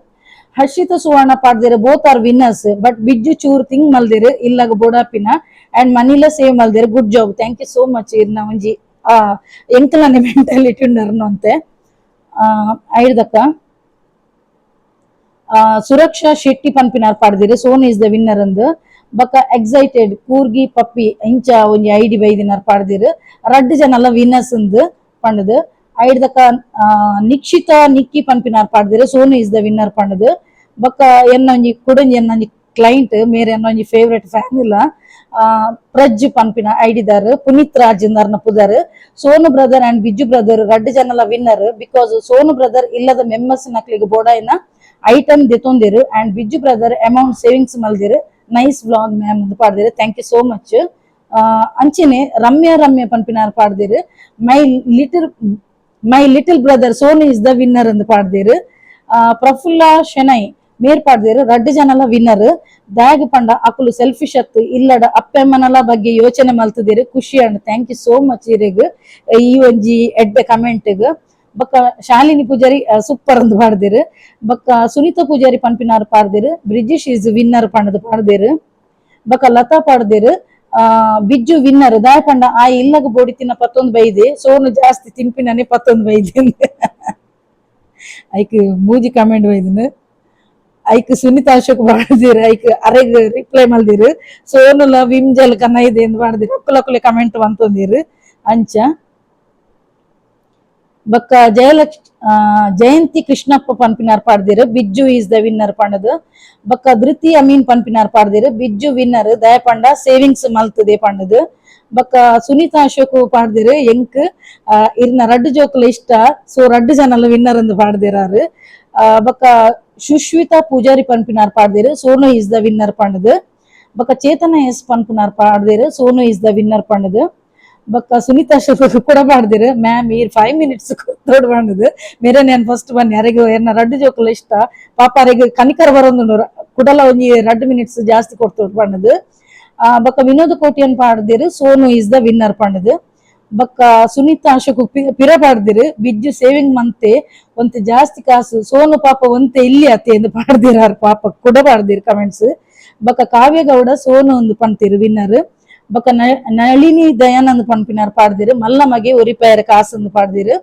ಹರ್ಷಿತ ಸುವರ್ಣ ಪಾಡ್ದಿರು both are winners but Bijju ಚೂರ್ ತಿಂಗ್ ಮಲ್ದಿರು ಇಲ್ಲಾಗ ಬೋಡಾಪಿನ ಅಂಡ್ ಮನಿಲ ಸೇವ್ ಮಲ್ದಿರು good job thank you so much ಇರ್ನ ಒಂಜಿ ಎಂಕಲನೆ ಮೆಂಟಾಲಿಟಿ ಉಂಡರ್ನು ಅಂತೆ ಐದಕ್ಕ ಸುರಕ್ಷಾ ಶೆಟ್ಟಿ ಪನ್ಪಿನಾರ್ ಪಾಡ್ದಿರು ಸೋನು ಇಸ್ ದ ವಿನ್ನರ್ ಅಂದು ಬೊಕ ಎಕ್ಸೈಟೆಡ್ ಕೂರ್ಗಿ ಪಪ್ಪಿ ಇಂಚ ಒಂಜಿ ಐಡಿ ಬೈದಿನಾರ್ ಪಾಡ್ದಿರು ರಡ್ಡ್ ಜನಲ ವಿನ್ನರ್ಸ್ ಅಂದು ಪಂಡದು ಐದಕ್ಕ ನಿಕ್ಷಿತಾ ನಿಕ್ಕಿ ಪನ್ಪಿನಾರ್ ಪಾಡ್ದಿರು ಸೋನು ಇಸ್ ದ ವಿನ್ನರ್ ಪಂಡದು ಬೊಕ ಎನ್ನ ಒಂಜಿ ಕುಡಂಜಿ ಎನ್ನ ಒಂಜಿ ಕ್ಲೈಂಟ್ ಮೇರೆ ಎನ್ನ ಒಂಜಿ ಫೇವ್ರೇಟ್ ಫ್ಯಾನ್ ಇಲ್ಲ ಪ್ರಜ್ ಪನ್ಪಿನ ಐಡಿದಾರ್ ಪುನೀತ್ ರಾಜ್ ಅಂದರ್ನ ಪುದರ್ Sonu brother and Bijju brother ರಡ್ಡ್ ಜನಲ ವಿನ್ನರ್ ಬಿಕಾಸ್ ಸೋನು ಬ್ರದರ್ ಇಲ್ಲದ ಮೆಂಬರ್ಸ್ ನಕ್ಲಿಗೆ ಬೋಡಾಯಿನ ಐಟಮ್ ದೆತೊಂದಿರು and Bijju brother amount savings ಮಲ್ದಿರು ನೈಸ್ ವ್ಲಾಗ್ ಮ್ಯಾಮ್ ಅಂತ ಪಾಡ್ದಿರು ಥ್ಯಾಂಕ್ ಯು ಸೋ ಮಚ್ ಅಂಚೆನೆ ರಮ್ಯ ಪನ್ಪಿನಾರ್ ಪಾಡ್ದಿರು my little brother Sonu is the winner ಅಂದ್ ಪಾಡ್ದಿರು ಪ್ರಫುಲ್ಲ ಶೆನೈ ಮೇರ್ ಪಾಡ್ದಿರು ರಡ್ಡ್ ಜನಲ ವಿನ್ನರ್ ದಾಗ್ ಪಂಡ ಅಕುಲು ಸೆಲ್ಫಿಶ್ ಅತ್ತು ಇಲ್ಲಡ ಅಪ್ಪೆಮ್ಮನಲ ಬಗ್ಗೆ ಯೋಚನೆ ಮಲ್ತದಿರು ಖುಷಿ and thank you so much ಇರೆಗ್ ಈ ಒಂಜಿ ಎಡ್ಡೆ ಕಮೆಂಟ್ಗ್ ಬೊಕ ಶಾಲಿನಿ ಪೂಜಾರಿ ಸೂಪರ್ ಅಂದ್ ಪಾಡ್ದಿರು ಬೊಕ ಸುನೀತಾ ಪೂಜಾರಿ ಪನ್ಪಿನಾರ್ ಪಾಡ್ದಿರು ಬ್ರಿಜಿಶ್ ಇಸ್ ವಿನ್ನರ್ ಪಂಡದು ಪಾಡ್ದಿರು ಬೊಕ ಲತಾ ಪಾಡ್ದಿರು ಬಿಜ್ಜು ವಿನ್ನರ್ ದಾಯ್ ಪಂಡ ಆ ಇಲ್ಲಗ ಬೋಡಿತಿನ ಪತ್ತೊಂದು ಬೈದೆ ಸೋನು ಜಾಸ್ತಿ ತಿನ್ಪಿನೇ ಪತ್ತೊಂದು ಬೈದೆ ಐಕ್ ಮೂಜಿ ಕಮೆಂಟ್ ಬೈದಿನ ಐಕ್ ಸುನೀತಾ ಅಶೋಕ್ ಪಾಡ್ದಿರು ಐಕ್ ಅರೆಗ್ ರಿಪ್ಲೈ ಮಲ್ದಿರು ಸೋನುಲ ವಿಮ್ಜಲ್ ಕನ್ನ ಇದೆ ಎಂದು ಪಾಡ್ದಿರು ಅಕ್ಕುಲಕ್ಕುಲೆ ಕಮೆಂಟ್ ಬಂತೊಂದಿರು ಅಂಚ ಬೊಕ್ಕ ಜಯಂತಿ ಕೃಷ್ಣಪ್ಪ ಪನ್ಪಿನಾರ್ ಪಾಡ್ದಿರು ಬಿಜ್ಜು ಈಸ್ ದ ವಿನ್ನರ್ ಪಂಡದು ಬೊಕ್ಕ ಧೃತಿ ಅಮೀನ್ ಪನ್ಪಿನಾರ್ ಪಾಡ್ದಿರು ಬಿಜ್ಜು ವಿನ್ನರ್ ದಯ ಪಂಡ ಸೇವಿಂಗ್ಸ್ ಮಲ್ತದೆ ಪಂಡದು ಬೊಕ್ಕ ಸುನೀತಾ ಅಶೋಕ್ ಪಾಡ್ದಿರು ಎಂಕ್ ಇರ್ನ ರಡ್ಡು ಜೋಕುಲು ಇಷ್ಟ. ಸೊ ರಡ್ಡು ಜನಲ ವಿನ್ನರ್ ಎಂದು ಪಾಡ್ದಿರಾರು. ಬೊಕ್ಕ ಸುಶ್ವಿತಾ ಪೂಜಾರಿ ಪನ್ಪಿನಾರ್ ಪಾಡ್ದಿರು ಸೋನು ಇಸ್ ದ ವಿನ್ನರ್ ಪಂಡದು. ಬೊಕ್ಕ ಚೇತನ ಎಸ್ ಪನ್ಪುನಾರ್ ಪಾಡ್ದಿರು ಸೋನು ಇಸ್ ದ ವಿನ್ನರ್ ಪಂಡದು. ಬೊಕ್ಕ ಸುನೀತಾ ಅಶೋಕ್ ಕೂಡ ಪಾಡ್ದಿರು ಮ್ಯಾಮ್ ಈ 5 minutes ಕೊತ್ತೋಡು ಪಂಡದು. ಮೇರೆ ನಾನು ಫಸ್ಟ್ ಬನ್ನಿ ಅರೆಗ್ ಎನ್ನ ರಡ್ಡು ಜೋಕುಲು ಇಷ್ಟ ಪಾಪ ಅರೆಗ್ ಕನಿಕರ ಬರೋಂದುಂಡು ಕುಡಲ ಒಂಜಿ 2 minutes ಜಾಸ್ತಿ ಕೊಡ್ತೋಡು ಪಂಡದು. ಬೊಕ್ಕ ವಿನೋದ್ ಕೋಟಿಯನ್ ಪಾಡ್ದಿರು ಸೋನು ಇಸ್ ದ ವಿನ್ನರ್ ಪಂಡದು. ಬೊಕ್ಕ ಸುನೀತಾ ಅಶೋಕ್ ಪಿರ ಪಾಡ್ದಿರು ಬಿಜ್ಜು ಸೇವಿಂಗ್ ಮಂತೆ ಒಂತೆ ಜಾಸ್ತಿ ಕಾಸು ಸೋನು ಪಾಪ ಒಂತೆ ಇಲ್ಲಿ ಅತ್ತೆ ಎಂದು ಪಾಡ್ದಿರಾರು ಪಾಪ ಕೂಡ ಪಾಡ್ದಿರು ಕಮೆಂಟ್ಸ್. ಬೊಕ್ಕ ಕಾವ್ಯ ಗೌಡ ಸೋನು ಒಂದು ಪಂತಿರು ವಿನ್ನರ್. ಬೊಕ್ಕ ನಳಿನಿ ದಯಾನಂದ್ ಪನ್ಪಿನಾರ್ ಪಾಡ್ದಿರು ಮಲ್ಲ ಮಗೆ ಒರಿಪಾಯರ ಕಾಸು ಪಾಡ್ದಿರು.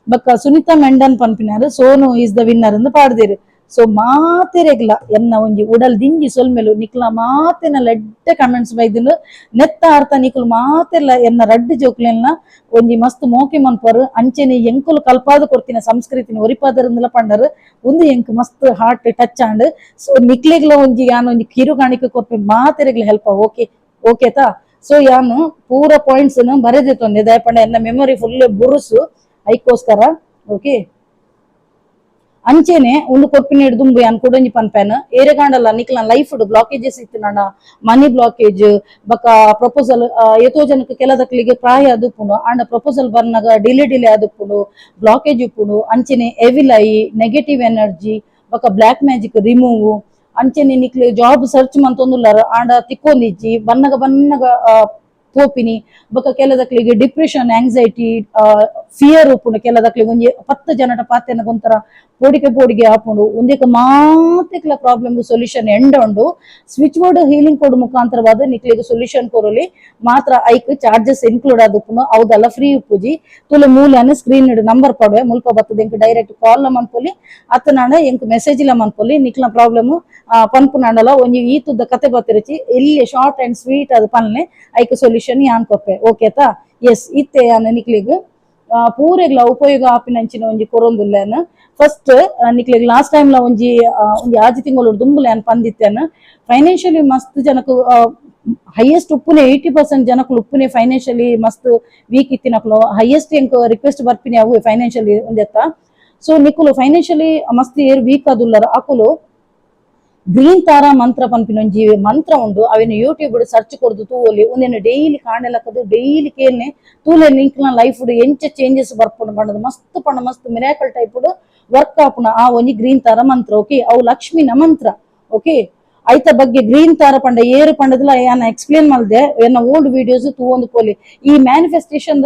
ಬೊಕ್ಕ ಸುನೀತಾ ಮೆಂಡನ್ ಪನ್ಪಿನಾರು ಸೋನು ಇಸ್ ದ ವಿನ್ನರ್ ಎಂದು ಪಾಡ್ದಿರು. ಸೊ ಮಾತೆರೆಗ್ಲ ಎನ್ನ ಒಂಜಿ ಉಡಲ್ ದಿಂಜಿ ಸೊಲ್ಮೆಲು ನಿಕ್ಲ ಮಾತೆನ ಲೆಡ್ಡೆ ಕಮೆಂಟ್ಸ್ ಬೈದಿನು ನೆತ್ತ ಅರ್ಥ ನಿಕುಲು ಮಾತೆಲ್ಲ ಎನ್ನ ರಡ್ಡು ಜೋಕ್ಲೆನ್ನ ಒಂಜಿ ಮಸ್ತ್ ಮೋಕೆ ಮನ್ಪರು ಅಂಚೆನೆ ಎಂಕುಲು ಕಲ್ಪಾದು ಕೊರ್ತಿನ ಸಂಸ್ಕೃತಿನ ಒರಿಪಾದರಂದಲ ಪಂಡರು ಒಂದು ಎಂಕ್ ಮಸ್ತ್ ಹಾರ್ಟ್ ಟಚ್ ಆಂಡ್. ಸೊ ನಿಕ್ಲೆಗ್ಲ ಒಂಜಿ ಯಾನ್ ಒಂಜಿ ಕಿರು ಕಾಣಿಕೆ ಕೊರ್ಪೆ ಮಾತೆರೆಗ್ಲ ಹೆಲ್ಪ್ ಓಕೆ ಓಕೆತಾ. ಸೊ ಯಾನು ಪೂರ ಪಾಯಿಂಟ್ಸ್ ಬರೆದೆ ತೊಂದೆ ದಯಪಂಡ ಎನ್ನ ಮೆಮೊರಿ ಫುಲ್ ಬುರುಸು ಐಕೋಸ್ಕರ ಓಕೆ. ಅಂಚೆನೆ ಉಂದು ಕೊರ್ಪಿನ ದುಂಬು ಯಾನ್ ಕೊಡೊಂಜಿ ಪನ್ಪೇನು ಏರೆಗಾಂಡಲ್ಲ ನಿಕ್ಲ ಲೈಫ್ ಬ್ಲಾಕೇಜಸ್ ಇತ್ತು ನಾನ ಮನಿ ಬ್ಲಾಕೇಜ್ ಬೊಕ್ಕ ಪ್ರಪೋಸಲ್ ಎತೋ ಜನಕ್ಕೆ ಕೆಲದಕ್ಲಿಗೆ ಪ್ರಾಯ ಅದುಪ್ಪುಂಡು ಆಂಡ ಪ್ರಪೋಸಲ್ ಬರ್ನಾಗ ಡಿಲೇ ಅದುಪ್ಪುಂಡು ಬ್ಲಾಕೇಜ್ ಉಪ್ಪುಂಡು. ಅಂಚೆನೆ ಎವಿಲ್ ಐ ನೆಗೆಟಿವ್ ಎನರ್ಜಿ ಬೊಕ್ಕ ಬ್ಲಾಕ್ ಮ್ಯಾಜಿಕ್ ರಿಮೂವ್ ಅಂಚೆನೆ ನಿಕ್ಲೆ ಜಾಬ್ ಸರ್ಚ್ ಮಂತೊಂದುಲ್ಲಾರ ಆಂಡ ತಿಕ್ಕೊಂದಿಜ್ಜಿ ಬನ್ನಗ ಪೋಪಿನಿ. ಬೊಕ್ಕ ಕೆಲದಕ್ಲಿಗೆ ಡಿಪ್ರೆಷನ್ ಆಂಗ್ಸೈಟಿ ಫಿಯರ್ ಉಪ್ಪುಂಡು ಕೆಲದಕ್ಲಿಗೆ ಒಂಜಿ 10 ಜನಟ ಪಾತೆನಗ ಒಂಥರ ಪೋಡಿಗೆ ಆಪುಂಡು ಒಂದೇಕ ಮಾತೆಕ್ಲ ಪ್ರಾಬ್ಲಮ್ ಸೊಲ್ಯೂಷನ್ ಎಂಡ ಉಂಡು. ಸ್ವಿಚ್ ಬೋರ್ಡ್ ಹೀಲಿಂಗ್ ಕೋಡ್ ಮುಖಾಂತರವಾದ ನಿಕ್ಲಿಗೆ ಸೊಲ್ಯೂಷನ್ ಕೊರಲಿ ಮಾತ್ರ ಐಕ್ ಚಾರ್ಜಸ್ ಇನ್ಕ್ಲೂಡ್ ಆದುಪ್ಪುಂಡು ಅವದೆಲ್ಲ ಫ್ರೀ ಉಪ್ಪುಜಿ. ತುಲೆ ಮೂಲೆಯನ್ನು ಸ್ಕ್ರೀನ್ ನಂಬರ್ ಪಡುವೆ ಮುಲ್ಪ ಬರ್ತದೆ ಎಂಕ್ ಡೈರೆಕ್ಟ್ ಕಾಲ್ ಮನ್ಪೊಲಿ ಅತ್ತನಾಡ ಎಂಕ್ ಮೆಸೇಜ್ ಲ ಮನ್ಪೊಲಿ ನಿಕ್ಲ ಪ್ರಾಬ್ಲಮ್ ಪನ್ಪುನಾಂಡಲ ಒಂಜಿ ಈತುದ ಕತೆ ಬತ್ತಿರಚಿ ಇಲ್ಲಿ ಶಾರ್ಟ್ ಅಂಡ್ ಸ್ವೀಟ್ ಅದು ಪನ್ಲೆ ಐಕ್ ಸೊಲ್ಯೂಷನ್ ಯಾನ್ ಕೊಪ್ಪೆ ಓಕೆತಾ. ಎಸ್ ಇತ್ತೆ ಯಾನ್ ನಿಕ್ಲಿಗೆ ಪೂರೆಗ್ಲ ಉಪಯೋಗ ಆಪಿನಂಚಿನ ಒಂಜಿ ಕೊರೊಂದುಲ್ಲೇನು. ಫಸ್ಟ್ ನಿಕ್ಲಿಗೆ ಲಾಸ್ಟ್ ಟೈಮ್ ಲ ಒಂಜಿ ಆಜಿ ತಿಂಗಳು ದುಂಬುಲೆ ಅನ್ ಪಂದಿತ್ತೇನು ಫೈನಾನ್ಷಿಯಲಿ ಮಸ್ತ್ ಜನಕ್ಕೆ ಹೈಯೆಸ್ಟ್ ಉಪ್ಪುನೆ 80% ಜನಕ್ಕಳು ಉಪ್ಪುನೆ ಫೈನಾನ್ಷಿಯಲಿ ಮಸ್ತ್ ವೀಕ್ ಇತ್ತಿನಕ್ಲು ಹೈಯೆಸ್ಟ್ ಎಂಕ್ ರಿಕ್ವೆಸ್ಟ್ ಬರ್ಪಿನಿ ಅವು ಫೈನಾನ್ಷಿಯಲಿ ಒಂದೆತ್ತ. ಸೊ ನಿಕ್ಕುಲು ಫೈನಾನ್ಷಿಯಲಿ ಮಸ್ತ್ ಏರ್ ವೀಕ್ ಆದುಲ್ಲರ ಅಕುಲು ಗ್ರೀನ್ ತಾರಾ ಮಂತ್ರ ಪನ್ಪಿನೊಂಜಿ ಮಂತ್ರ ಉಂಡು ಅವೇನು ಯೂಟ್ಯೂಬ್ ಸರ್ಚ್ ಕೊಡ್ದು ತೂವೊಲಿ ಒಂದೇನು ಡೈಲಿ ಕಾಣೆಲಕ್ಕದು ಡೈಲಿ ಕೇಳ್ನೆ ತೂಲೆ ನಿಂಕ್ಲ ಲೈಫ್ ಎಂಚ ಚೇಂಜಸ್ ಬರ್ಪುಂಡು ಪಂಡದು ಮಸ್ತ್ ಪಂಡ ಮಸ್ತ್ ಮಿರಾಕಲ್ ಟೈಪ್ ವರ್ಕ್ ಆಪುನ ಆ ಒಂಜಿ ಗ್ರೀನ್ ತಾರ ಮಂತ್ರ ಓಕೆ. ಅವು ಲಕ್ಷ್ಮಿನ ಮಂತ್ರ ಓಕೆ. ಐತ ಬಗ್ಗೆ ಗ್ರೀನ್ ತಾರ ಪಂಡ ಏರು ಪಂಡದಲ್ಲ ಯಾನ ಎಕ್ಸ್ಪ್ಲೇನ್ ಮಲ್ದೆ ಎನ್ನ ಓಲ್ಡ್ ವಿಡಿಯೋಸ್ ತೂವೊಂದು ಪೋಲಿ. ಈ ಮ್ಯಾನಿಫೆಸ್ಟೇಷನ್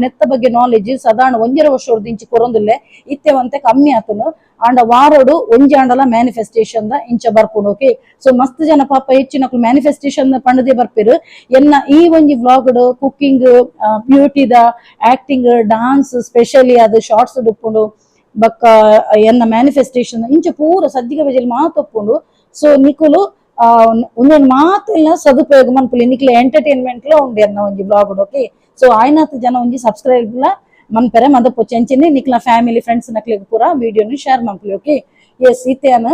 ನೆತ್ತ ಬಗ್ಗೆ ನಾಲೆಜ್ ಸಾಧಾರಣ 1.5 ವರ್ಷ ಇಂಚಿ ಕೊರೊಂದುಲ್ಲೆ ಇತ್ತೆವಂತೆ ಕಮ್ಮಿ ಆತನು ಆಂಡ ವಾರೋಡು ಒಂಜಿ ಆಂಡಲ ಮ್ಯಾನಿಫೆಸ್ಟೇಷನ್ ಇಂಚ ಬರ್ಪುಂಡು ಓಕೆ. ಸೊ ಮಸ್ತ್ ಜನ ಪಾಪ ಹೆಚ್ಚಿನಕ್ಲು ಮ್ಯಾನಿಫೆಸ್ಟೇಷನ್ ಪಂಡದೆ ಬರ್ಪಿರು ಎನ್ನ ಈ ಒಂಜಿ ವ್ಲಾಗ್ಡ್ ಕುಕ್ಕಿಂಗ್ ಬ್ಯೂಟಿದ ಆಕ್ಟಿಂಗ್ ಡಾನ್ಸ್ ಸ್ಪೆಷಲಿ ಅದು ಶಾರ್ಟ್ಸ್ ಉಪ್ಪುಂಡು ಬೊಕ್ಕ ಎನ್ನ ಮ್ಯಾನಿಫೆಸ್ಟೇಷನ್ ಇಂಚ ಪೂರ ಸಜ್ಜಿಗೆ ಬಜೆಲ್ ಮಾತೊಪ್ಪುಂಡು. ಸೊ ನಿಕುಲು ಒಂದೊಂದು ಮಾತೆಲ್ಲ ಸದುಪಯೋಗ ಮನ್ಪುಲಿ ನಿಕ್ಲೆ ಎಂಟರ್ಟೈನ್ಮೆಂಟ್ ಲ ಉಂಡು ಎನ್ನ ಒಂಜಿ ಬ್ಲಾಗ್ ಓಕೆ. ಸೊ ಆಯ್ನಾತ್ ಜನ ಒಂಜಿ ಸಬ್ಸ್ಕ್ರೈಬ್ ಲ ಮನ್ಪೆರೆ ಮದಪ್ಪು ಚೆಂಚಿನಿ ನಿಕ್ಲ ಫ್ಯಾಮಿಲಿ ಫ್ರೆಂಡ್ಸ್ ನಕ್ಲಿಗೆ ಪೂರ ವಿಡಿಯೋನು ಶೇರ್ ಮನ್ಪುಲಿ ಓಕೆ. ಎಸ್ ಇತ್ತೇನು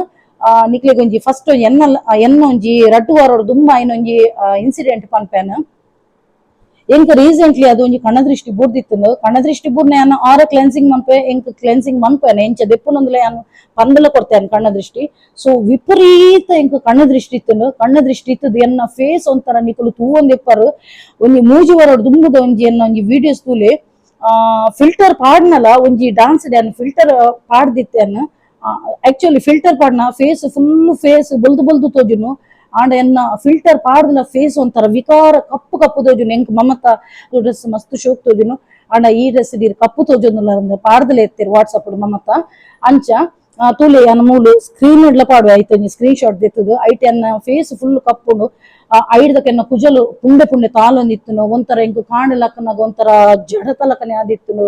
ನಿಕ್ಲಿಗೆ ಒಂಜಿ ಫಸ್ಟ್ ಎನ್ನ ಒಂಜಿ ರಡ್ಡು ವಾರೋಡು ದುಂಬ ಐನೊಂಜಿ ಇನ್ಸಿಡೆಂಟ್ ಪನ್ಪೇನು ಎಂಕ್ ರೀಸೆಂಟ್ಲಿ ಅದು ಒಂಜಿ ಕಣ್ಣದೃಷ್ಟಿ ಬೂರ್ದಿತ್ತು ಕಣ್ಣದೃಷ್ಟಿ ಬೂರ್ನ ಯಾನು ಆರ ಕ್ಲೆನ್ಸಿಂಗ್ ಮನ್ಪೆ ಎಂಕ್ ಕ್ಲೆನ್ಸಿಂಗ್ ಮನ್ಪೇನೆ ಎಂಚ ದೆಪ್ಪುನೊಂದುಲ ಯಾನು ಪಂದಲ ಕೊಡ್ತೇನೆ ಕಣ್ಣದೃಷ್ಟಿ. ಸೊ ವಿಪರೀತ ಎಂಕ್ ಕಣ್ಣದೃಷ್ಟಿ ಇತ್ತದು ಎನ್ನ ಫೇಸ್ ಒಂಥರ ನಿಕುಲು ತೂವೊಂದೆಪ್ಪರು ಒಂಜಿ ಮೂಜಿ ವರೋಡು ದುಂಬುದ ಒಂಜಿ ಎನ್ನ ಒಂಜಿ ವಿಡಿಯೋಸ್ ತೂಲೆ ಫಿಲ್ಟರ್ ಪಾಡ್ನಲ ಒಂಜಿ ಡಾನ್ಸ್ ಡ್ಯಾನ್ ಫಿಲ್ಟರ್ ಪಾಡ್ದಿತ್ತೇನು ಆಕ್ಚುಲಿ ಫಿಲ್ಟರ್ ಪಾಡ್ನ ಫೇಸ್ ಬೊಲ್ದು ತೋಜುನು ಆಂಡ ಎನ್ನ ಫಿಲ್ಟರ್ ಪಾಡ್ದಲ ಫೇಸ್ ಒಂಥರ ವಿಕಾರ ಕಪ್ಪು ತೋಜುನು ಎಂಕ್ ಮಮತ ಡ್ರೆಸ್ ಮಸ್ತ್ ಶೋಕ್ ತೋಜುನು ಆಂಡ ಈ ಡ್ರೆಸ್ ಡೀರ್ ಕಪ್ಪು ತೋಜೊಂದುಲ್ಲ ಪಾಡ್ದಲೆ ಎತ್ತೇರು ವಾಟ್ಸಪ್ ಮಮತ ಅಂಚ ತೂಲೆ ಅನ್ನ ಮೂಲು ಸ್ಕ್ರೀನ್ ಇಡ್ಲ ಪಾಡುವೆ ಐತೆ ಸ್ಕ್ರೀನ್ ಶಾಟ್ ದೆತ್ತದು ಐತೆ ಅನ್ನ ಫೇಸ್ ಫುಲ್ ಕಪ್ಪುಂಡು ಐಡ್ದಕ್ಕೆನ್ನ ಕುಜಲು ಪುಂಡೆ ತಾಲೊಂದಿತ್ತುನು ಒಂಥರ ಎಂಕ್ ಕಾಣಲಕ್ಕನಾಗ ಒಂಥರ ಜಡತಲಕನೆ ಆದಿತ್ತುನು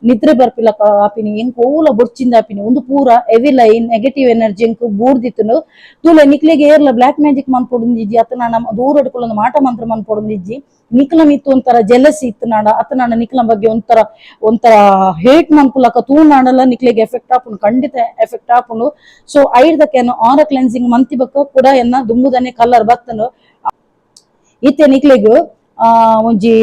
ನಿದ್ರೆ ಬರ್ಪಿಲಕ ಆಪಿನಿ ಎಂಕ್ ಓಲ ಬೊಡ್ಚಿಂದ ಆಪಿನಿ ಒಂದು ಪೂರ ಎವಿಲ್ ಐ ನೆಗೆಟಿವ್ ಎನರ್ಜಿ ಎಂಕ್ ಬೂರ್ದಿತ್ತುನು ತೂಲೆ ನಿಕ್ಲೆಗೆ ಏರ್ಲ ಬ್ಲಾಕ್ ಮ್ಯಾಜಿಕ್ ಮನ್ಪೊಡುಂದಿಜ್ಜಿ ಅತನ ನಮ್ಮ ದೂರ ಹಿಡ್ಕೊಳ್ಳೊಂದು ಮಾಟ ಮಂತ್ರ ಮನ್ಪೊಡುಂದಿಜ್ಜಿ ನಿಕ್ಲಂ ಇತ್ತು ಒಂಥರ ಜೆಲಸಿ ಇತ್ತು ನಾಡ ಅತನಾಡ ನಿಕ್ಲಂ ಬಗ್ಗೆ ಒಂಥರ ಹೇಟ್ ಮನ್ಪುಲಕ ತೂನಾಡಲ್ಲ ನಿಕ್ಲೆಗೆ ಎಫೆಕ್ಟ್ ಆಪುಂಡು ಖಂಡಿತ ಎಫೆಕ್ಟ್ ಆಪುಂಡು. ಸೊ ಐಡ್ದಕ್ಕೆ ಆರ ಕ್ಲೆನ್ಸಿಂಗ್ ಮಂತಿ ಬಕ್ಕ ಕೂಡ ಎನ್ನ ದುಂಬುದನೆ ಕಲರ್ ಬತ್ತನು ಇತ್ತೆ ನಿಕ್ಲೆಗು ಒಂಜಿ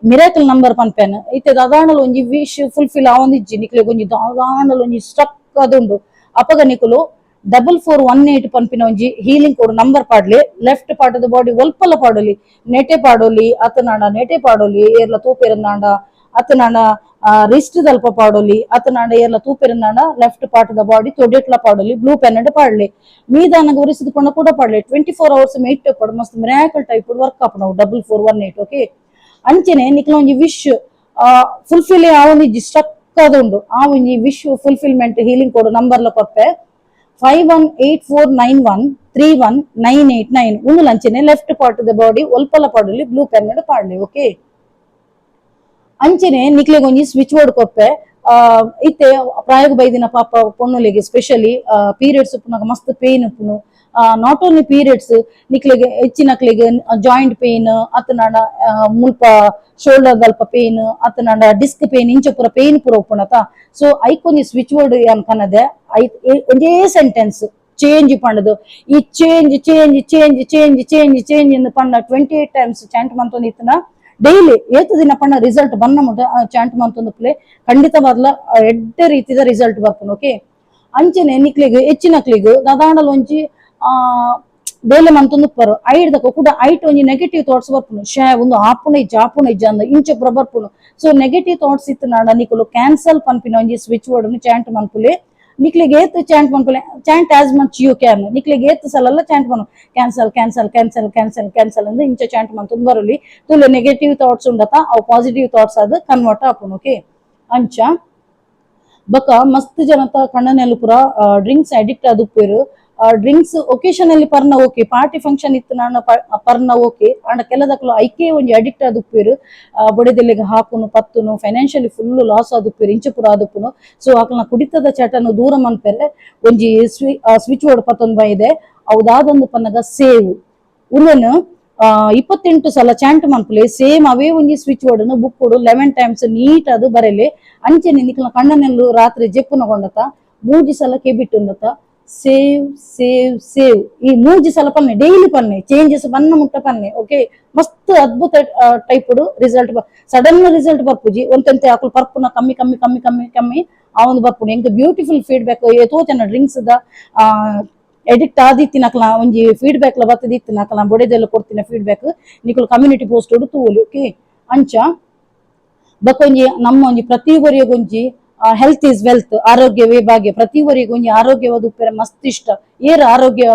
ಮಿರಾಕಲ್ ನಂಬರ್ ಪನ್ಪೆನ್ ಇತ್ತೆ ದಾದಾಂಡಲ ಒಂಜಿ ವಿಶ್ ಫುಲ್ಫಿಲ್ ಆವೊಂದಿಜ್ಜಿ ನಿಕ್ಲೆಗ್ ಒಂಜಿ ದಾದಾಂಡಲ ಒಂಜಿ ಸ್ಟ್ರಕ್ ಅದುಂಡು ಅಪಗ ನಿಕುಲು 4418 ಪನ್ಪಿನ ಒಂಜಿ ಹೀಲಿಂಗ್ ಕೋಡ್ ನಂಬರ್ ಪಾಡ್ಲಿ ಲೆಫ್ಟ್ ಪಾರ್ಟ್ ದ ಬಾಡಿ ಒಲ್ಪಲ ಪಾಡೋಲಿ ನೆಟೆ ಪಾಡೋಲಿ ಅತನಾಂಡ ನೆಟೆ ಪಾಡೋಲಿ ಏರ್ಲ ತೂಪೆರಂದಾಂಡ ಅತನಾಂಡ ರಿಸ್ಟ್ ದಲ್ಪ ಪಾಡೋಲಿ ಅತನಾಂಡ ಏರ್ಲ ತೂಪೆರಂದಾಂಡ ಲೆಫ್ಟ್ ಪಾರ್ಟ್ ದ ಬಾಡಿ ತೊಡೆಟ್ಲ ಪಾಡೋಲಿ ಬ್ಲೂ ಪೆನ್ ಪಾಡ್ಲಿ ಮೀದಾನಗ ಉರಿಸಿದ ಪಂಡ ಕೂಡ ಪಾಡ್ಲಿ 24 hours ಮೇಟ್ ಪಡು ಮಸ್ತ್ ಮಿರಾಕಲ್ ಟೈಪ್ ವರ್ಕ್ ಆಪುಂಡು 4418 ಓಕೆ ಅಂಚನೆ ನಿಕ್ಲ ಒಂಜಿ ವಿಶ್ ಫುಲ್ಫಿಲ್ ಆವೊಂದಿಜ್ಜಿ ಸ್ಟ್ರಕ್ ಅದುಂಡು ಆ ಒಂಜಿ ವಿಶ್ ಫುಲ್ಫಿಲ್ಮೆಂಟ್ ಹೀಲಿಂಗ್ ಕೋಡ್ ನಂಬರ್ಲ ಕೊರ್ಪೆ 5184913199 ಒಂದು ಲಂಚನೆ ಲೆಫ್ಟ್ ಪಾರ್ಟ್ ದ ಬಾಡಿ ಒಲ್ಪಲ ಪಾಡಲಿ ಬ್ಲೂ ಪೆನ್ ಪಾಡ್ಲಿ ಓಕೆ ಅಂಚನೆ ನಿಕ್ಲೆಗ್ ಒಂಜಿ ಸ್ವಿಚ್ ಬೋರ್ಡ್ ಕೊಪ್ಪೆ ಇತ್ತೆ ಪ್ರಾಯಗ ಬೈದಿನ ಪಾಪ ಪೊಣ್ಣುಲೆಗೆ ಸ್ಪೆಷಲಿ ಪೀರಿಯಡ್ಸ್ ಉಪ್ಪುನಾಗ ಮಸ್ತ್ ಪೇನ್ ಉಪ್ಪುನು ನಾಟ್ ಓನ್ಲಿ ಪೀರಿಯಡ್ಸ್ ನಿಕ್ಲೆಗೆ ಹೆಚ್ಚಿನಕ್ಲೆಗೆ ಜಾಯಿಂಟ್ ಪೇನ್ ಅತನಾಡ ಮುಲ್ಪ ಶೋಲ್ಡರ್ ದಲ್ಪ ಪೇನ್ ಅತನಾಡ ಡಿಸ್ಕ್ ಪೇನ್ ಇಂಚ ಪೂರ ಪೇನ್ ಪೂರ ಉಪ್ಪುನತ ಸೊ ಐಕೊಂಜಿ ಸ್ವಿಚ್ ಬೋರ್ಡ್ ಅನ್ಕನದೆ ಒಂದೇ ಸೆಂಟೆನ್ಸ್ ಚೇಂಜ್ ಪಂಡದು ಈ change change change change change change ಎಂದು ಪಂಡ 28 times ಚಾಂಟ್ ಮಂತೊಂದು ಇತ್ತನ ಡೈಲಿ ಏತು ದಿನ ಪಂಡ ರಿಸಲ್ಟ್ ಬಂದ ಮುಟ ಚಾಂಟ್ ಮಂತೊಂದು ಪ್ಲೇ ಖಂಡಿತ ಬದಲ ಎಡ್ಡೆ ರೀತಿದ ರಿಸಲ್ಟ್ ಬರ್ಪುನು ಓಕೆ ಅಂಚನೆ ನಿಕ್ಲಿಗೆ ಹೆಚ್ಚಿನಕ್ಲಿಗೆ ದಾದಾಂಡಲ ಒಂಜಿ ಬೇಲೆ ಮಂತೊಂದು ಉಪ್ಪರು ಐಡ್ದಕ್ಕ ಕೂಡ ಐಟ್ ಒಂಜಿ ನೆಗೆಟಿವ್ ಥಾಟ್ಸ್ ಬರ್ಪುನು ಶೇ ಒಂದು ಆಪುಣ ಇಜ್ಜ ಅಂದ ಇಂಚ ಪುರ ಬರ್ಪುನು ಸೊ ನೆಗೆಟಿವ್ ಥಾಟ್ಸ್ ಇತ್ತು ನಾಡ ನಿಕುಲು ಕ್ಯಾನ್ಸಲ್ ಪನ್ಪಿನ ಒಂಜಿ ಸ್ವಿಚ್ ಬೋರ್ಡ್ ಚಾಂಟ್ ಮನ್ಪುಲೆ ನಿಕ್ಲಿಗೆ ಏತ್ ಚಾಂಟ್ ಮನ್ಪುಲೆ chant as much you can ನಿಕ್ಲಿಗೆ ಏತ್ ಸಲ ಚಾಂಟ್ ಮನು cancel cancel cancel cancel cancel ಅಂದ್ರೆ ಇಂಚ ಚಾಂಟ್ ಮಂತೊಂದು ಬರಲಿ ತುಲೆ ನೆಗೆಟಿವ್ ಥಾಟ್ಸ್ ಉಂಡತ ಅವು ಪಾಸಿಟಿವ್ ಥಾಟ್ಸ್ ಅದು ಕನ್ವರ್ಟ್ ಆಪುನು ಓಕೆ ಅಂಚ ಬಕ ಮಸ್ತ್ ಜನತ ಕಣ್ಣನೆಲ್ಲ ಪುರ ಡ್ರಿಂಕ್ಸ್ ಅಡಿಕ್ಟ್ ಆದುಪ್ಪೇರು ಡ್ರಿಂಕ್ಸ್ ಒಕೇಶನಲ್ಲಿ ಪರ್ನ ಓಕೆ ಪಾರ್ಟಿ ಫಂಕ್ಷನ್ ಇತ್ತು ನಾನು ಪರ್ನ ಓಕೆ ಅಂಡ ಕೆಲದಕ್ಕಲು ಐಕೆ ಒಂಜಿ ಅಡಿಕ್ಟ್ ಆದುಪ್ಪೇರು ಬೊಡೆದೆಲ್ಲೆಗೆ ಹಾಕುನು ಪತ್ತುನು ಫೈನಾನ್ಷಿಯಲಿ ಫುಲ್ ಲಾಸ್ ಆದುಪ್ಪೇರು ಇಂಚ ಪುರ ಆದುಪ್ಪುನು ಸೊ ಆಕಲ್ನ ಕುಡಿತದ ಚಟನು ದೂರ ಮನ್ಪೆರೆ ಒಂಜಿ ಸ್ವಿಚ್ ಬೋರ್ಡ್ ಪತ್ತೊಂದು ಬೈದೆ ಅವುದಾದೊಂದು ಪನ್ನಗ ಸೇವ್ ಉಲ್ಲನು 28 ಸಲ ಚಾಂಟ್ ಮನ್ಪುಲೆ ಸೇಮ್ ಅವೇ ಒಂಜಿ ಸ್ವಿಚ್ ಬೋರ್ಡ್ ಬುಕ್ ಕೊಡು 11 times ನೀಟ್ ಅದು ಬರಲಿ ಅಂಚೆನೆ ನಿಕ್ಲ ಕಣ್ಣನೆಲ್ಲು ರಾತ್ರಿ ಜೆಪ್ಪುನಗೊಂಡತ 3 ಸಲ ಕೆಬಿಟ್ಟುಂಡತ ಸೇವ್ ಸೇವ್ ಸೇವ್ ಈ 3 ಸಲ ಪನ್ನೆ ಡೈಲಿ ಪನ್ನೆ ಚೇಂಜಸ್ ಬನ್ನ ಮುಟ್ಟ ಪನ್ನೆ ಓಕೆ ಮಸ್ತ್ ಅದ್ಭುತ ಟೈಪ್ ರಿಸಲ್ಟ್ ಸಡನ್ ರಿಸಲ್ಟ್ ಬರ್ಪುಜಿ ಒಂತೆಂತೆ ಆಕುಲ್ ಪರ್ಪುನ ಕಮ್ಮಿ ಕಮ್ಮಿ ಕಮ್ಮಿ ಕಮ್ಮಿ ಕಮ್ಮಿ ಆ ಒಂದು ಬರ್ಪುನು ಎಂಕ್ ಬ್ಯೂಟಿಫುಲ್ ಫೀಡ್ಬ್ಯಾಕ್ ತೋಚನ ಡ್ರಿಂಕ್ಸ್ ದ ಎಡಿಕ್ಟ್ ಆದಿತ್ತಿನಕಲ ಒಂಜಿ ಫೀಡ್ಬ್ಯಾಕ್ ಲ ಬತ್ತದಿತ್ತು ನಕಲ ಬೊಡೆದೆಲ್ಲ ಕೊಡ್ತಿನ ಫೀಡ್ಬ್ಯಾಕ್ ನಿಕುಲು ಕಮ್ಯುನಿಟಿ ಪೋಸ್ಟ್ ಉಡು ತೂಲಿ ಓಕೆ ಅಂಚ ಬಕೊಂಜಿ ನಮ್ಮ ಒಂಜಿ ಪ್ರತಿ ಒರಿಯಗೊಂಜಿ ಹೆಲ್ತ್ ಈಸ್ ವೆಲ್ತ್ ಆರೋಗ್ಯವೇ ಭಾಗ್ಯ ಪ್ರತಿ ಒರಿಯಗೊಂಜಿ ಆರೋಗ್ಯವಾದ ಉಪ್ಪೆರೆ ಮಸ್ತ್ ಇಷ್ಟ ಏರ್ ಆರೋಗ್ಯ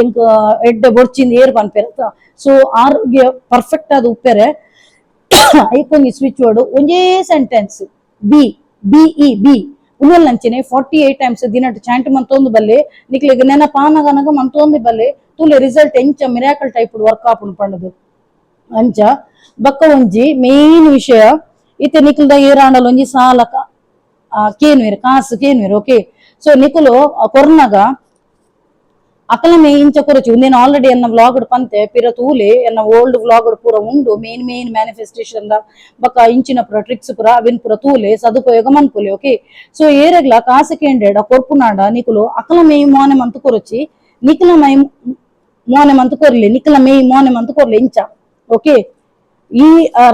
ಎಂಕ್ ಎಡ್ಡೆ ಬೊಡ್ಚಿಂದ ಏರ್ ಪನ್ಪೆರೆ ಸೊ ಆರೋಗ್ಯ ಪರ್ಫೆಕ್ಟ್ ಆದ ಉಪ್ಪೆರೆ ಐಕೊಂಜಿ ಸ್ವಿಚ್ ಬೋರ್ಡ್ ಒಂಜೇ ಸೆಂಟೆನ್ಸ್ ಬಿ ಬಿಇ ಬಿ ಉನ್ನಲ್ ನಂಚಿನೆ 48 times ದಿನಟ್ ಚಾಂಟ್ ಮಂತೊಂದು ಬಲ್ಲೆ ನಿಕ್ಲೆಗ್ ನೆನಪಾನಗನಗ ಮಂತೊಂದು ಬಲ್ಲೆ ತುಲೆ ರಿಸಲ್ಟ್ ಎಂಚ ಮಿರಾಕಲ್ ಟೈಪ್ ವರ್ಕ್ ಆಪುನು ಪಂಡದು ಅಂಚ ಬಕ್ಕ ಒಂಜಿ ಮೇನ್ ವಿಷಯ ಇತ್ತೆ ನಿಕ್ಲ್ದ ಏರಾಂಡಲ ಒಂಜಿ ಸಾಲ ಕೇನುವೆರ್ ಕಾಸು ಕೇನುವೆರ್ ಓಕೆ ಸೊ ನಿಕುಲು ಕೊರ್ನಗ ಅಕಲನೆ ಇಂಚ ಕೊರಚು నేను ಆಲ್ರೆಡಿ ಎನ್ನ ವ್ಲಾಗ್ ಪಂತೆ ಪಿರ ತೂಲೆ ಎನ್ನ ಓಲ್ಡ್ ವ್ಲಾಗ್ ಪೂರ ಉಂಡು ಮೇನ್ ಮ್ಯಾನಿಫೆಸ್ಟೇಷನ್ ದ ಬಕ ಇಂಚಿನ ಪುರ ಟ್ರಿಕ್ಸ್ ಪುರ ಅವಿನ್ ಪುರ ತೂಲೆ ಸದುಪಯೋಗ ಮನ್ಪುಲೆ ಓಕೆ ಸೊ ಏರೆಗ್ಲ ಕಾಸು ಕೇಂಡೆಡ ಕೊರ್ಪುನಾಡ ನಿಕುಲು ಅಕಲ ಮೇಯ್ ಮೋನೆ ಮಂತು ಕೊರಚಿ ನಿಕಲ ಮೈ ಮೋನೆ ಮಂತು ಕೊರ್ಲಿ ನಿಕಲ ಮೇಯ್ ಮೋನೆ ಮಂತು ಕೊರ್ಲಿ ಇಂಚ ಓಕೆ ಈ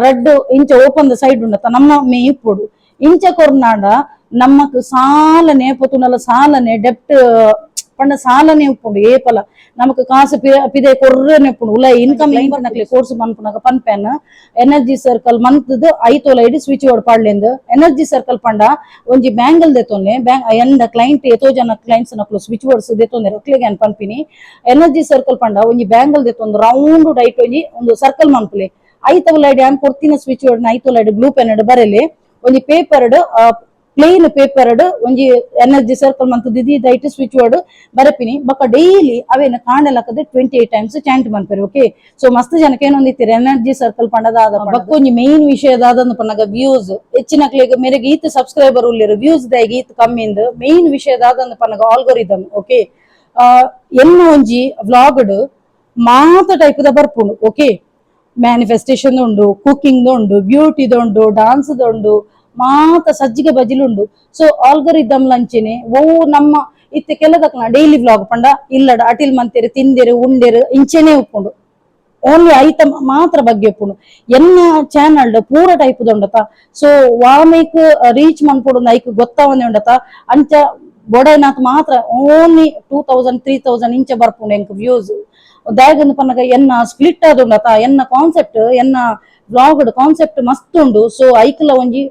ರೆಡ್ ಇಂಚ ಓಪನ್ ದ ಸೈಡ್ ಉಂಡತ ನಮ್ಮ ಮೇಯ್ ಇಪ್ಪುಡು ಇಂಚ ಕೊರ್ನಾಡ ನಮ್ಮಕ್ ಸಾಲನೆ ಪೊತುನಲ ಸಾಲನೆ ಡೆಪ್ಟ್ ಪಂಡ ಸಾಲನೆ ಉಪ್ಪುಂಡು ಏಪಲ ನಮಕ್ ಕಾಸು ಪಿದೆ ಕೊರ್ರನೆ ಉಪ್ಪುಂಡು ಉಲ ಇನ್ಕಮ್ ನಕ್ಲೆ ಕೋರ್ಸ್ ಮನ್ಪುನಗ ಪನ್ಪೆನ್ ಎನರ್ಜಿ ಸರ್ಕಲ್ ಮಂತ್ದ್ 5 ತೊಲ ಇಡಿ ಸ್ವಿಚ್ ಬೋರ್ಡ್ ಪಾಡ್ಲೆಂದು ಎನರ್ಜಿ ಸರ್ಕಲ್ ಪಂಡ ಒಂಜಿ ಬ್ಯಾಂಗಲ್ ದೆತೊಂದೆ ಎಂದ ಕ್ಲೈಂಟ್ ಎತೋ ಜನ ಕ್ಲೈಂಟ್ಸ್ ನಕ್ಲು ಸ್ವಿಚ್ ಬೋರ್ಡ್ಸ್ ದೆತೊಂದೆ ರಕ್ಲೆಗೆ ಅನ್ ಪನ್ಪಿನಿ ಎನರ್ಜಿ ಸರ್ಕಲ್ ಪಂಡ ಒಂಜಿ ಬ್ಯಾಂಗಲ್ ದೆತೊಂದು ರೌಂಡ್ ಡೈಟ್ ಒಂಜಿ ಒಂದು ಸರ್ಕಲ್ ಮನ್ಪುಲೆ 5 ತೊಲ ಇಡಿ ಆನ್ ಕೊಡ್ತಿನ ಸ್ವಿಚ್ ಬೋರ್ಡ್ 5 ತೊಲ ಇಡಿ ಬ್ಲೂ ಪೆನ್ ಬರಲಿ ಒಂಜಿ ಪೇಪರ್ಡ್ ಪ್ಲೇನ್ ಪೇಪರ್ಡ್ ಒಂಜಿ ಎನರ್ಜಿ ಸರ್ಕಲ್ ಮಂತದಿದಿ ದೈಟ್ ಸ್ವಿಚ್ ಬೋರ್ಡ್ ಬರಪಿನಿ ಬೊಕ ಡೈಲಿ ಅವೇನ ಕಾಂಡಲಕದ 28 times ಚಾಂಟ್ ಮನ್ಪೆರ್ ಓಕೆ ಸೊ ಮಸ್ತ್ ಜನಕ್ಕೆ ಏನೊಂದಿತ್ತೀರಿ ಎನರ್ಜಿ ಸರ್ಕಲ್ ಪಂಡದಾದ ಬಕ್ಕ ಒಂಜಿ ಮೇನ್ ವಿಷಯದಾದಂದು ಪನ್ನಗ ವ್ಯೂಸ್ ಹೆಚ್ಚಿನಕ್ಲೆಗ್ ಮೇರೆಗೆ ಈತ್ ಸಬ್ಸ್ಕ್ರೈಬರ್ ಉಳ್ಳಿರು ವ್ಯೂಸ್ ದಾಗಿ ಈತ್ ಕಮ್ಮಿಂದು ಮೇನ್ ವಿಷಯದಾದಂದು ಪನ್ನಗ ಆಲ್ಗೋರಿದಮ್ ಓಕೆ ಎನ್ನ ಒಂಜಿ ವ್ಲಾಗ್ಡ್ ಮಾತ ಟೈಪ್ ದ ಬರ್ಪುಂಡು ಓಕೆ ಮ್ಯಾನಿಫೆಸ್ಟೇಷನ್ ಉಂಡು ಕುಕಿಂಗ್ ಉಂಡು ಬ್ಯೂಟಿದುಂಡು ಡಾನ್ಸ್ ಉಂಡು ಮಾತ ಸಜ್ಜಿಗೆ ಬಜಿಲುಂಡು ಸೊ ಆಲ್ಗರಿದಮ್ ಲಂಚೆನೆ ಓ ನಮ್ಮ ಇತ್ತೆ ಕೆಲದಕ್ಲ ಡೈಲಿ ವ್ಲಾಗ್ ಪಂಡ ಇಲ್ಲಡ ಅಟಿಲ್ ಮಂತೆರು ತಿಂದೆರು ಉಂಡೆರು ಇಂಚೆನೆ ಉಪ್ಪುಂಡು ಓನ್ಲಿ ಐತ ಮಾತ್ರ ಬಗ್ಗೆ ಉಪ್ಪುಂಡು ಎನ್ನ ಚಾನಲ್ ಪೂರ ಟೈಪ್ ಉಂಡತ ಸೊ ವಾಮೇಕ್ ರೀಚ್ ಮನ್ಪುಡು ಐಕ್ ಗೊತ್ತಾವನೆ ಉಂಡತ ಅಂಚ ಬೊಡೈನಾತ್ ಮಾತ್ರ ಓನ್ಲಿ 2000-3000 ಇಂಚ ಬರ್ಪುಂಡು ಎಂಕ್ ವ್ಯೂಸ್ ದಾಯಗಂದು ಪನ್ನಗ ಎನ್ನ ಸ್ಪ್ಲಿಟ್ ಆದುಂಡತ ಎನ್ನ ಕಾನ್ಸೆಪ್ಟ್ ಎನ್ನ ಬ್ಲಾಗ್ಡ್ ಕಾನ್ಸೆಪ್ಟ್ ಮಸ್ತ್ ಉಂಡು ಸೊ ಐಕ್ಲ ಒಂಜಿ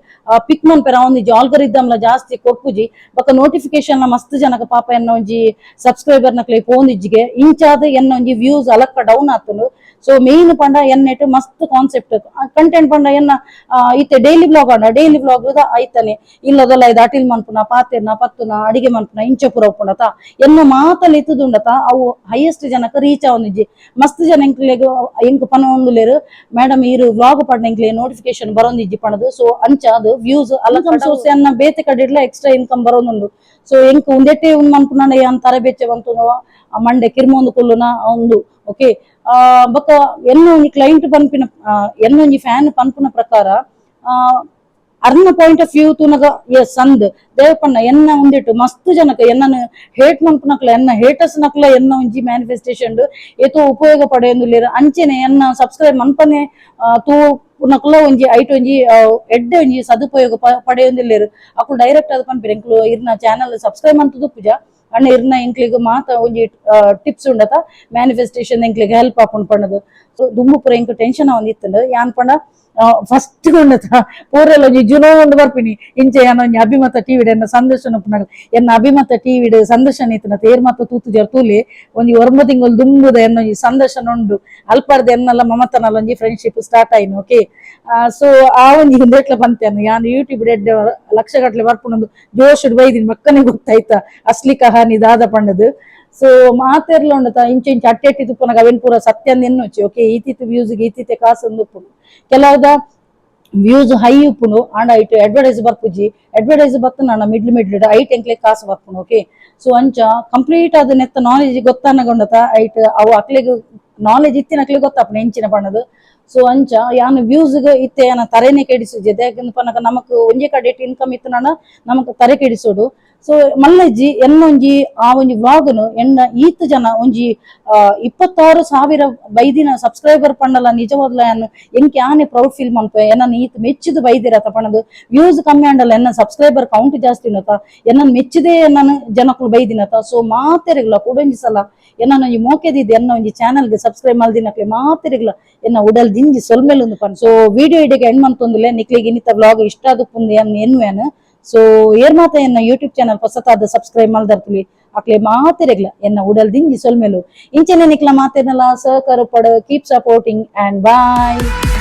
ಪಿಕ್ ಮನ್ಪೆರ ಒಂಜಿ ಆಲ್ಗರಿದಮ್ಲ ಜಾಸ್ತಿ ಕೊರ್ಪುಜಿ ಬೊಕ ನೋಟಿಫಿಕೇಶನ್ ಮಸ್ತ್ ಜನಕ ಪಾಪ ಎನ್ನ ಒಂಜಿ ಸಬ್ಸ್ಕ್ರೈಬರ್ ನಕ್ಲೆ ಪೋಂದಿಜ್ಜಿಗೆ ಇಂಚಾದ ಎನ್ನ ಒಂಜಿ ವ್ಯೂಸ್ ಅಲಕ್ಕ ಡೌನ್ ಆತುಂಡು ಸೊ ಮೇನ್ ಪಂಡ ಎನ್ನೆಟ್ ಮಸ್ತ್ ಕಾನ್ಸೆಪ್ಟ್ ಕಂಟೆಂಟ್ ಪಂಡ ಎನ್ನ ಇತ್ತೆ ಡೈಲಿ ಬ್ಲಾಗ್ ಆಂಡ ಡೈಲಿ ಬ್ಲಾಗ್ ಐತನೆ ಇಲ್ಲದಲ್ಲ ಇದು ಅಟಿಲ್ ಮನ್ಪುನ ಪಾತೆರ್ನ ಪತ್ತುನ ಅಡಿಗೆ ಮನ್ಪುನ ಇಂಚ ಪುರ ಉಪ್ಪುಂಡತ ಎನ್ನ ಮಾತಲ್ಲಿ ಇತ್ತುದುಂಡತ ಅವು ಹೈಯೆಸ್ಟ್ ಜನಕ ರೀಚ್ ಆವೊಂದಿಜ್ಜಿ ಮಸ್ತ್ ಜನ ಎಂಕ್ ಪನ ಒಂದುಲೇರು ಮೇಡಮ್ ಈರು ಬ್ಲಾಗ್ ಪಂಡ ಎಂಕ್ಲೆ ನೋಟಿಫಿಕೇಶನ್ ಬರೋಂದಿಜ್ಜಿ ಪಣದು ಸೊ ಅಂಚ ಅದು ವ್ಯೂಸ್ ಅಲ್ಲ ಸೋರ್ಸ್ ಎನ್ನ ಬೇತೆ ಕಡಿಡ್ಲ ಎಕ್ಸ್ಟ್ರಾ ಇನ್ಕಮ್ ಬರೋನುಂಡು ಸೊ ಎಂಕ್ ಉಂದೆಟ್ಟೆ ಉಂದ್ ಮನ್ಪುನ ಯಾನ್ ತರಬೇತಿ ಬಂತು ಮಂಡೆ ಕಿರ್ಮೊಂದು ಕುಲ್ಲುನ ಒಂದು ಓಕೆ ಬೊಕ ಎನ್ನ ಒಂಜಿ ಕ್ಲೈಂಟ್ ಪನ್ಪಿನ ಎನ್ನ ಒಂಜಿ ಫ್ಯಾನ್ ಪನ್ಪುನ ಪ್ರಕಾರ ಅರ್ನ ಪಾಯಿಂಟ್ ಆಫ್ ವ್ಯೂ ತುನಗ ಎಸ್ ಅಂದ್ ದೇವಪಣ್ಣ ಎನ್ನ ಉಂದಿಟ್ಟು ಮಸ್ತ್ ಜನಕ ಎನ್ನನು ಹೇಟ್ ಮನ್ಪುನಕ್ಲ ಎನ್ನ ಹೇಟರ್ಸ್ ನಕ್ಲ ಎನ್ನ ಒಂಜಿ ಮ್ಯಾನಿಫೆಸ್ಟೇಷನ್ ಏತೋ ಉಪಯೋಗ ಪಡೆಯೊಂದುಲ್ಲೇರು ಅಂಚೆನೆ ಎನ್ನ ಸಬ್ಸ್ಕ್ರೈಬ್ ಮನ್ಪನೆ ತೂ ನಕ್ಲ ಒಂಜಿ ಐಟ್ ಒಂಜಿ ಎಡ್ಡೆ ಒಂಜಿ ಸದುಪಯೋಗ ಪಡೆಯೊಂದಿಲ್ಲೇರು ಅಕ್ಲು ಡೈರೆಕ್ಟ್ ಅದು ಪನ್ಪಿರ ಎಂಕ್ಲು ಇರ್ನ ಚಾನಲ್ ಸಬ್ಸ್ಕ್ರೈಬ್ ಮಂತುದು ಪೂಜ ಅಣ್ಣ ಇರ್ನ ಎಂಕ್ಲಿಗ್ ಮಾತ ಒಂಜಿ ಟಿಪ್ಸ್ ಉಂಡತ ಮ್ಯಾನಿಫೆಸ್ಟೇಷನ್ ಎಂಕ್ಲಿಗ್ ಹೆಲ್ಪ್ ಆಪುಂಡು ಪಣ್ಣದು ಸೊ ದುಂಬು ಪೂರ ಎಂಕ್ ಟೆನ್ಷನ್ ಆವೊಂದಿತ್ತುಂಡು ಯಾನ್ ಪಂಡ ಫಸ್ಟ್ ಉಂಡತ ಪೂರೆಲ್ಲ ಒಂಜಿ ಜುನೋ ಉಂಡು ಬರ್ಪಿನಿ ಇಂಚೆ ಯಾನ ಒಂಜಿ ಅಭಿಮತ ಟಿವಿಡ್ ಎನ್ನ ಸಂದರ್ಶನ ಉಪ್ಪುನಗ ಎನ್ನ ಅಭಿಮತ ಟಿವಿಡ್ ಸಂದರ್ಶನ ಇತ್ತನ ತೇರ್ ಮಾತ ತೂತು ಜರ್ ತೂಲಿ ಒಂಜಿ ಒರ್ಮ ತಿಂಗಳು ದುಂಬುದ ಎನ್ನ ಒಂಜಿ ಸಂದರ್ಶನ ಉಂಡು ಅಲ್ಪಾರ್ದ ಎನ್ನಲ್ಲ ಮಮತನಲ್ಲ ಒಂಜಿ ಫ್ರೆಂಡ್ಶಿಪ್ ಸ್ಟಾರ್ಟ್ ಆಯ್ನು ಓಕೆ ಸೊ ಆ ಒಂಜಿ ಹಿಂದೇಟ್ಲ ಬಂತೇನು ಯಾನ್ ಯೂಟ್ಯೂಬ್ ರೆಡ್ ಲಕ್ಷಗಟ್ಲೆ ಬರ್ಪುನೊಂದು ಜೋಶುಡ್ ಬೈದಿನಿ ಮಕ್ಕನೇ ಗೊತ್ತಾಯ್ತಾ ಅಸ್ಲಿ ಕಹಾನಿ ದಾದ ಪಂಡದು ಸೊ ಮಾತೆರ್ಲ ಉಂಡತ ಇಂಚ ಇಂಚ ಅಟ್ಟೆಟ್ಟಿ ತುಪ್ಪನಗ ಅವೆನ್ ಪೂರ ಸತ್ಯಂದ ಎನ್ನೊಚ್ಚಿ ಓಕೆ ಈತಿತ್ತು ವ್ಯೂಸ್ಗೆ ಈತಿತ್ತೆ ಕಾಸಂದು ಉಪ್ಪುನು ಕೆಲವುದ ವ್ಯೂಸ್ ಹೈ ಉಪ್ಪುನು ಆಂಡ ಐಟ್ ಅಡ್ವರ್ಟೈಸ್ ಬರ್ಪುಜಿ ಅಡ್ವರ್ಟೈಸ್ ಬತ್ತ ನಾನು ಮಿಡ್ಲ್ ಐಟ್ ಎಂಕ್ಲೆ ಕಾಸು ಬರ್ಪುನು ಓಕೆ ಸೊ ಅಂಚ ಕಂಪ್ಲೀಟ್ ಅದ ನೆತ್ತ ನಾಲೆಜ್ ಗೊತ್ತಾನಗೊಂಡತ ಐಟ್ ಅವು ಅಕ್ಲೆಗ್ ನಾಲೆಜ್ ಇತ್ತಿನಕ್ಲೆ ಗೊತ್ತಾಪನ ಎಂಚಿನ ಪಣ್ಣದು ಸೊ ಅಂಚ ಯಾನ್ ವ್ಯೂಸ್ಗೆ ಇತ್ತೆ ಯಾನ ತರೆನೆ ಕೆಡಿಸುಜಿ ಯಾಕಂದ್ರೆ ಪನಕ ನಮಕ್ ಒಂಜೆ ಕಡೆ ಇನ್ಕಮ್ ಇತ್ತು ನಾನ ನಮಕ್ ತರೆ ಕೆಡಿಸೋಡು ಸೊ ಮಲ್ಲಜ್ಜಿ ಎನ್ನೊಂಜಿ ಆ ಒಂಜಿ ವ್ಲಾಗ್ನು ಎನ್ನ ಈತ್ ಜನ ಒಂಜಿ 26,000 ಬೈದಿನ ಸಬ್ಸ್ಕ್ರೈಬರ್ ಪಂಡಲ ನಿಜವಾದ್ಲ ಯಾನ್ ಎಂಕ್ ಯಾನೆ ಪ್ರೌಡ್ ಫೀಲ್ ಮನ್ಪೆ ಎನ್ನ ಈತ್ ಮೆಚ್ಚಿದು ಬೈದಿರತ ಪಣದು ವ್ಯೂಸ್ ಕಮ್ಮಿ ಅಂಡಲ್ಲ ಎನ್ನ ಸಬ್ಸ್ಕ್ರೈಬರ್ ಕೌಂಟ್ ಜಾಸ್ತಿ ಉನ್ನತ ಎನ್ನ ಮೆಚ್ಚಿದೆ ನಾನು ಜನಕ್ಕಳು ಬೈದಿನತ ಸೊ ಮಾತೆರೆಗ್ಲ ಕುಡೊಂಜಿ ಸಲ ಎನ್ನ ಒಂಜಿ ಮೋಕೆದಿದ್ದು ಎನ್ನ ಒಂಜಿ ಚಾನಲ್ಗೆ ಸಬ್ಸ್ಕ್ರೈಬ್ ಮಲ್ದಿನಕ್ಲೆ ಮಾತೆರೆಗ್ಲ ಎನ್ನ ಉಡಲ್ ದಿಂಜಿ ಸೊಲ್ಮೆಲ್ ಪನ್ ಸೊ ವಿಡಿಯೋ ಇಡೆಗೆ ಎಂಡ್ ಮಂತೊಂದುಲೆ ನಿಕ್ಲಿಗೆ ಇನ್ನಿತ ವ್ಲಾಗ್ ಇಷ್ಟ ಆದುಪ್ಪುಂದು ಎನ್ನುವೇನು ಸೊ ಏರ್ ಮಾತ ಎನ್ನ ಯೂಟ್ಯೂಬ್ ಚಾನಲ್ ಹೊಸತಾದ ಸಬ್ಸ್ಕ್ರೈಬ್ ಮಲ್ದರ್ಪುಲಿ ಅಕ್ಲೆ ಮಾತೆರೆಗ್ಲ ಎನ್ನ ಉಡಲ್ ದಿಂಜಿ ಸೊಲ್ಮೆಲು ಇಂಚೆನೆ ನಿಕ್ಲ ಮಾತೆರ್ನಲ ಸಹಕಾರ ಪಡ ಕೀಪ್ ಸಪೋರ್ಟಿಂಗ್ ಅಂಡ್ ಬಾಯ್.